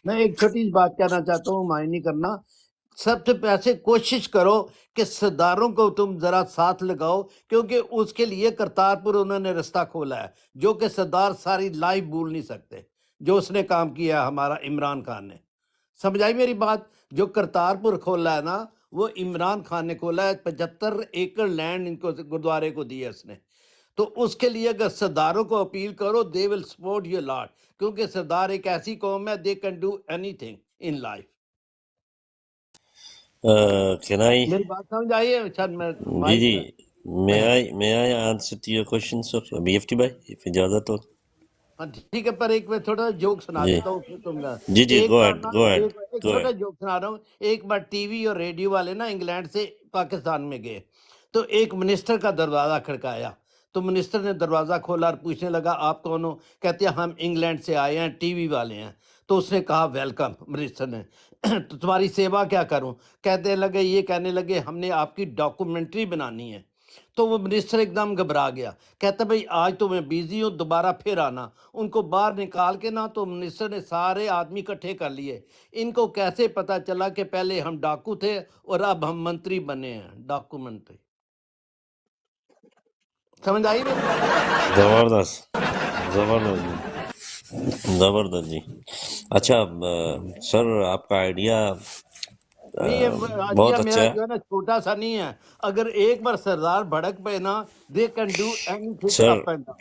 میں ایک چھوٹی سی بات کہنا چاہتا ہوں، مائنڈ نہیں کرنا۔ سب سے پہلے کوشش کرو کہ سرداروں کو تم ذرا ساتھ لگاؤ، کیونکہ اس کے لیے کرتارپور انہوں نے رستہ کھولا ہے، جو کہ سردار ساری لائف بھول نہیں سکتے، جو اس نے کام کیا ہے ہمارا عمران خان نے۔ سمجھ آئی میری بات؟ جو کرتارپور کھولا ہے نا، وہ عمران خان نے کھولا ہے۔ 75 ایکڑ لینڈ ان کو گردوارے کو دی ہے اس نے۔ تو اس کے لیے اگر سرداروں کو اپیل کرو، دے ول سپورٹ یو لاٹ، کیونکہ سردار ایک ایسی قوم ہے، they can do any thing in life. Can I? میری بات سمجھ آئی ہے؟ اچھا میں جی مائک جی، may I answer to your question, sir? BFT بھائی if اجازت ہو۔ ہاں ٹھیک ہے، پر ایک میں تھوڑا جوک سنا جی دیتا ہوں پھر تم کا۔ جی جی، ایک گو بار ایڈ نا، گو ایڈ ایک گو چھوٹا ایڈ۔ جوک سنا رہا ہوں۔ ایک بار ٹی وی اور ریڈیو والے نا انگلینڈ سے پاکستان میں گئے، تو ایک منسٹر کا دروازہ کھڑکایا، تو منسٹر نے دروازہ کھولا اور پوچھنے لگا آپ کون ہو؟ کہتے ہیں ہم انگلینڈ سے آئے ہیں، ٹی وی والے ہیں۔ تو اس نے کہا ویلکم، منسٹر نے، تو تمہاری سیوا کیا کروں؟ کہتے لگے، یہ کہنے لگے ہم نے آپ کی ڈاکومنٹری بنانی ہے۔ تو وہ منسٹر ایک دم گھبرا گیا، کہتا بھئی آج تو میں بیزی ہوں، دوبارہ پھر آنا۔ ان کو باہر نکال کے نا، تو منسٹر نے سارے آدمی اکٹھے کر لیے۔ ان کو کیسے پتا چلا کہ پہلے ہم ڈاکو تھے اور اب ہم منتری بنے ہیں، ڈاکومنٹری۔ سمجھ آئی میری بات؟ زبردست زبردست جی، زبردست جی۔ اچھا سر، آپ کا آئیڈیا نہیں، یہ بہت آئیڈیا اچھا میرا ہے جو ہے نا چھوٹا سا نہیں ہے۔ اگر ایک بار سردار بھڑک پہ نا، they can do any thing sir. Up and down.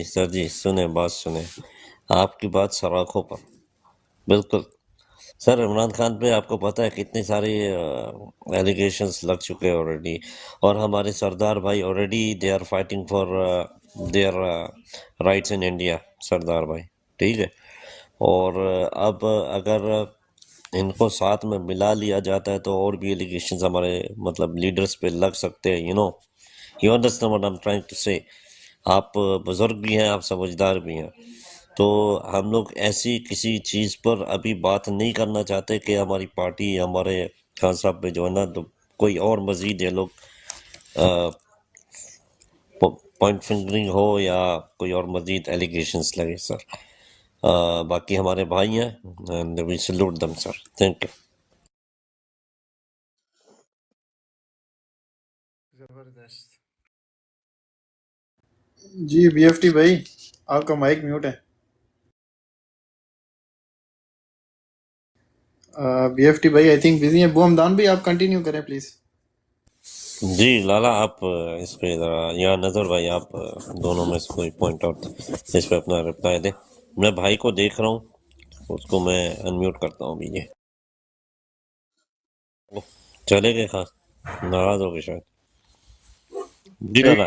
Sir جی سنیں، بات سنیں، آپ کی بات سراخوں پر بالکل۔ سر عمران خان پہ آپ کو پتہ ہے کتنی ساری ایلیگیشنز لگ چکے ہیں آلریڈی، اور ہمارے سردار بھائی already they are fighting for their rights in India, سردار بھائی، ٹھیک ہے۔ اور اب اگر ان کو ساتھ میں ملا لیا جاتا ہے تو اور بھی ایلیگیشنز ہمارے مطلب لیڈرز پہ لگ سکتے ہیں، you understand what I am trying to say. آپ بزرگ بھی ہیں، آپ سمجھدار بھی ہیں، تو ہم لوگ ایسی کسی چیز پر ابھی بات نہیں کرنا چاہتے کہ ہماری پارٹی، ہمارے خان صاحب پہ جو ہے نا تو کوئی اور مزید یہ لوگ پوائنٹ فنگرنگ ہو یا کوئی اور مزید ایلیگیشنز لگے سر۔ باقی ہمارے بھائی ہیں، and we salute them sir, thank you. زبردست۔ جی بی ایف ٹی بھائی، آپ کا مائک میوٹ ہے۔ بی ایف ٹی بھائی آئی تھنک بزی ہیں۔ بو ہمدان بھائی آپ کنٹینیو کریں پلیز۔ جی لالا، آپ اس پہ ذرا، یا نظر بھائی، آپ دونوں میں سے کوئی پوائنٹ آؤٹ اس پہ اپنا رپلائی دیں۔ میں بھائی کو دیکھ رہا ہوں، اس کو میں انمیوٹ کرتا ہوں بھی۔ یہ چلے گئے، خان ناراض ہو گئے شاید۔ جی لالا۔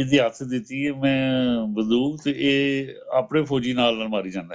ਇਹਦੀ ਹੱਥ ਦਿੱਤੀ ਹੈ ਮੈਂ ਬੰਦੂਕ ਤੇ ਇਹ ਆਪਣੇ ਫੌਜੀ ਨਾਲ ਮਾਰੀ ਜਾਂਦਾ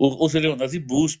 ਉਸ ਵੇਲੇ ਹੁੰਦਾ ਸੀ ਬੂਸਟ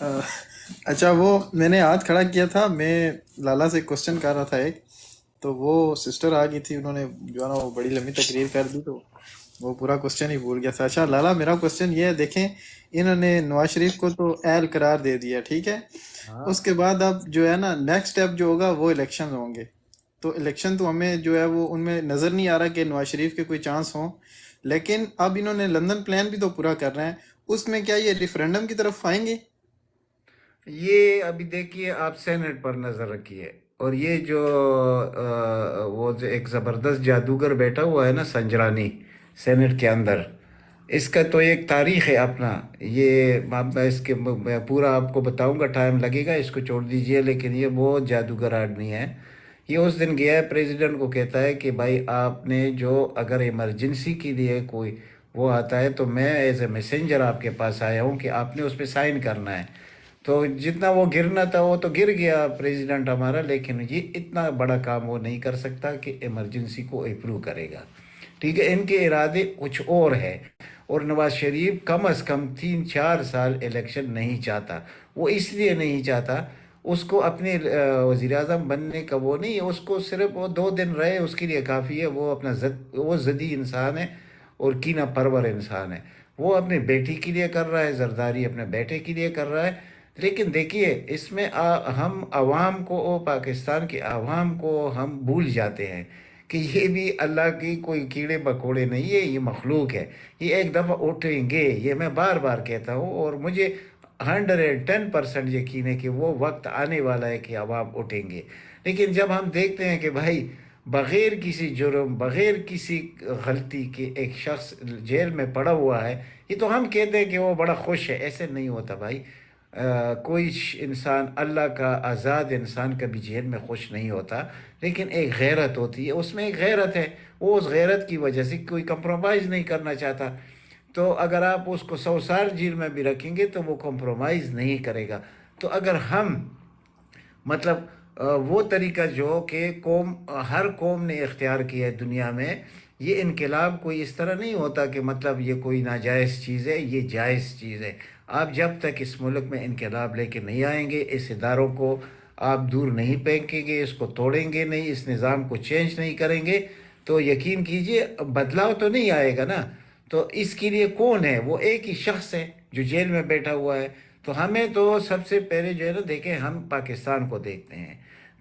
اچھا وہ میں نے ہاتھ کھڑا کیا تھا، میں لالا سے کوشچن کر رہا تھا ایک، تو وہ سسٹر آ گئی تھی، انہوں نے جو ہے نا وہ بڑی لمبی تقریر کر دی، تو وہ پورا کوشچن ہی بھول گیا تھا. اچھا لالا میرا کوشچن یہ ہے، دیکھیں انہوں نے نواز شریف کو تو اہل قرار دے دیا، ٹھیک ہے، اس کے بعد اب جو ہے نا نیکسٹ اسٹیپ جو ہوگا وہ الیکشن ہوں گے. تو الیکشن تو ہمیں جو ہے وہ ان میں نظر نہیں آ رہا کہ نواز شریف کے کوئی چانس ہوں، لیکن اب انہوں نے لندن پلان بھی تو پورا کر رہے ہیں، اس میں کیا یہ ریفرینڈم کی طرف آئیں گے؟ یہ ابھی دیکھیے آپ سینٹ پر نظر رکھیے، اور یہ جو وہ جو ایک زبردست جادوگر بیٹھا ہوا ہے نا سنجرانی سینٹ کے اندر، اس کا تو ایک تاریخ ہے اپنا. یہ میں اس کے میں پورا آپ کو بتاؤں گا، ٹائم لگے گا، اس کو چھوڑ دیجئے. لیکن یہ بہت جادوگر آدمی ہے. یہ اس دن گیا ہے پریزیڈنٹ کو کہتا ہے کہ بھائی آپ نے جو اگر ایمرجنسی کے لیے کوئی وہ آتا ہے تو میں ایز اے میسنجر آپ کے پاس آیا ہوں کہ آپ نے اس پہ سائن کرنا ہے. تو جتنا وہ گرنا تھا وہ تو گر گیا پریزیڈنٹ ہمارا، لیکن یہ اتنا بڑا کام وہ نہیں کر سکتا کہ ایمرجنسی کو اپروو کرے گا. ٹھیک ہے، ان کے ارادے کچھ اور ہے. اور نواز شریف کم از کم 3-4 سال الیکشن نہیں چاہتا. وہ اس لیے نہیں چاہتا، اس کو اپنے وزیر اعظم بننے کا وہ نہیں ہے، اس کو صرف وہ 2 دن رہے اس کے لیے کافی ہے. وہ اپنا وہ ضدی انسان ہے اور کینہ پرور انسان ہے. وہ اپنے بیٹی کے لیے کر رہا ہے، زرداری اپنے بیٹے کے لیے کر رہا ہے. لیکن دیکھیے اس میں ہم عوام کو، پاکستان کے عوام کو ہم بھول جاتے ہیں کہ یہ بھی اللہ کی کوئی کیڑے مکوڑے نہیں ہے، یہ مخلوق ہے. یہ ایک دفعہ اٹھیں گے، یہ میں بار بار کہتا ہوں، اور مجھے 110% یقین ہے کہ وہ وقت آنے والا ہے کہ عوام اٹھیں گے. لیکن جب ہم دیکھتے ہیں کہ بھائی بغیر کسی جرم، بغیر کسی غلطی کے ایک شخص جیل میں پڑا ہوا ہے، یہ تو ہم کہتے ہیں کہ وہ بڑا خوش ہے. ایسے نہیں ہوتا بھائی. کوئی انسان، اللہ کا آزاد انسان کبھی جیل میں خوش نہیں ہوتا. لیکن ایک غیرت ہوتی ہے، اس میں ایک غیرت ہے، وہ اس غیرت کی وجہ سے کوئی کمپرومائز نہیں کرنا چاہتا. تو اگر آپ اس کو 100 سال جیل میں بھی رکھیں گے تو وہ کمپرومائز نہیں کرے گا. تو اگر ہم مطلب وہ طریقہ جو کہ ہر قوم نے اختیار کیا ہے دنیا میں، یہ انقلاب کوئی اس طرح نہیں ہوتا کہ مطلب یہ کوئی ناجائز چیز ہے، یہ جائز چیز ہے. آپ جب تک اس ملک میں انقلاب لے کے نہیں آئیں گے، اس اداروں کو آپ دور نہیں پھینکیں گے، اس کو توڑیں گے نہیں، اس نظام کو چینج نہیں کریں گے، تو یقین کیجئے بدلاؤ تو نہیں آئے گا نا. تو اس کے لیے کون ہے؟ وہ ایک ہی شخص ہے جو جیل میں بیٹھا ہوا ہے. تو ہمیں تو سب سے پہلے جو ہے نا، دیکھیں ہم پاکستان کو دیکھتے ہیں.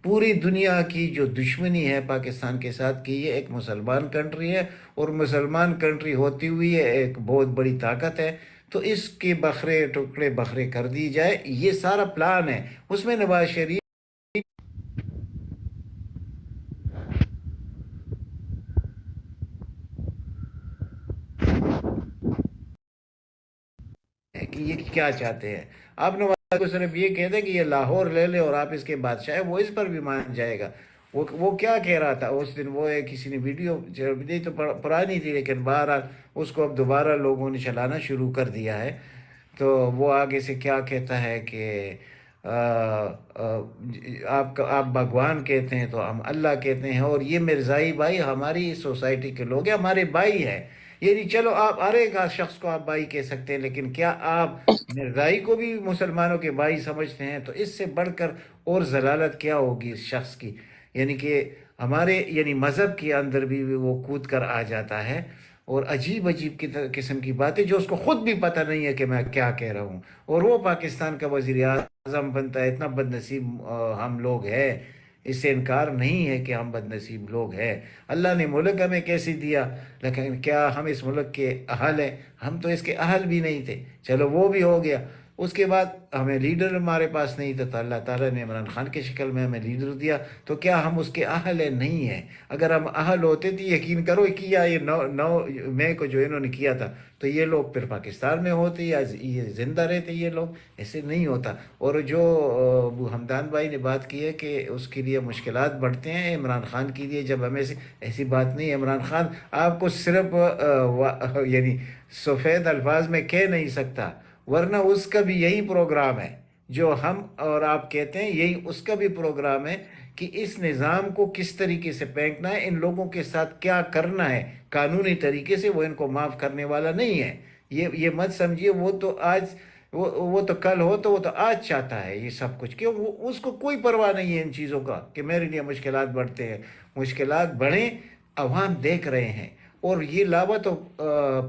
پوری دنیا کی جو دشمنی ہے پاکستان کے ساتھ کہ یہ ایک مسلمان کنٹری ہے، اور مسلمان کنٹری ہوتی ہوئی ہے ایک بہت بڑی طاقت ہے. تو اس کے بکھرے ٹکڑے بکھرے کر دی جائے، یہ سارا پلان ہے. اس میں نواز شریف ہے کہ یہ کیا چاہتے ہیں. آپ نواز کو صرف یہ کہہ دیں کہ یہ لاہور لے لے اور آپ اس کے بادشاہ ہیں، وہ اس پر بھی مان جائے گا. وہ کیا کہہ رہا تھا اس دن، وہ کسی نے ویڈیو نہیں تو پرانی تھی، لیکن بہرحال اس کو اب دوبارہ لوگوں نے چلانا شروع کر دیا ہے. تو وہ آگے سے کیا کہتا ہے کہ آپ بھگوان کہتے ہیں تو ہم اللہ کہتے ہیں، اور یہ مرزائی بھائی ہماری سوسائٹی کے لوگ ہیں، ہمارے بھائی ہیں. یعنی چلو آپ ہر ایک شخص کو آپ بھائی کہہ سکتے ہیں، لیکن کیا آپ مرزائی کو بھی مسلمانوں کے بھائی سمجھتے ہیں؟ تو اس سے بڑھ کر اور ضلالت کیا ہوگی اس شخص کی. یعنی کہ ہمارے یعنی مذہب کے اندر بھی وہ کود کر آ جاتا ہے، اور عجیب عجیب قسم کی باتیں جو اس کو خود بھی پتہ نہیں ہے کہ میں کیا کہہ رہا ہوں. اور وہ پاکستان کا وزیر اعظم بنتا ہے. اتنا بد نصیب ہم لوگ ہیں، اس سے انکار نہیں ہے کہ ہم بد نصیب لوگ ہیں. اللہ نے ملک ہمیں کیسے دیا، لیکن کیا ہم اس ملک کے اہل ہیں؟ ہم تو اس کے اہل بھی نہیں تھے. چلو وہ بھی ہو گیا. اس کے بعد ہمیں لیڈر ہمارے پاس نہیں تھا، تو اللہ تعالیٰ نے عمران خان کی شکل میں ہمیں لیڈر دیا. تو کیا ہم اس کے اہل ہیں؟ نہیں ہیں. اگر ہم اہل ہوتے تو یقین کرو کیا یہ 9 مئی کو جو انہوں نے کیا تھا، تو یہ لوگ پھر پاکستان میں ہوتے یا یہ زندہ رہتے. یہ لوگ ایسے نہیں ہوتا. اور جو ابو حمدان بھائی نے بات کی ہے کہ اس کے لیے مشکلات بڑھتے ہیں عمران خان کے لیے، جب ہمیں ایسی بات نہیں ہے. عمران خان آپ کو صرف یعنی سفید الفاظ میں کہہ نہیں سکتا، ورنہ اس کا بھی یہی پروگرام ہے جو ہم اور آپ کہتے ہیں. یہی اس کا بھی پروگرام ہے کہ اس نظام کو کس طریقے سے پھینکنا ہے، ان لوگوں کے ساتھ کیا کرنا ہے قانونی طریقے سے. وہ ان کو معاف کرنے والا نہیں ہے، یہ مت سمجھیے. وہ تو آج وہ تو کل ہو تو وہ تو آج چاہتا ہے یہ سب کچھ، کیوں اس کو کوئی پرواہ نہیں ہے ان چیزوں کا کہ میرے لیے مشکلات بڑھتے ہیں. مشکلات بڑھیں، عوام دیکھ رہے ہیں، اور یہ لاوا تو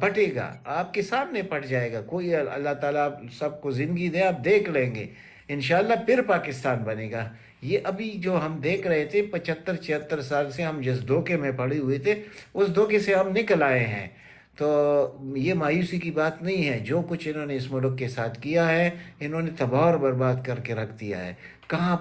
پٹے گا، آپ کے سامنے پٹ جائے گا. کوئی اللہ تعالیٰ سب کو زندگی دے، آپ دیکھ لیں گے انشاءاللہ پھر پاکستان بنے گا. یہ ابھی جو ہم دیکھ رہے تھے 75-76 سال سے ہم جس دھوکے میں پڑے ہوئے تھے، اس دھوکے سے ہم نکل آئے ہیں. تو یہ مایوسی کی بات نہیں ہے. جو کچھ انہوں نے اس ملک کے ساتھ کیا ہے، انہوں نے تباہ اور برباد کر کے رکھ دیا ہے. کہاں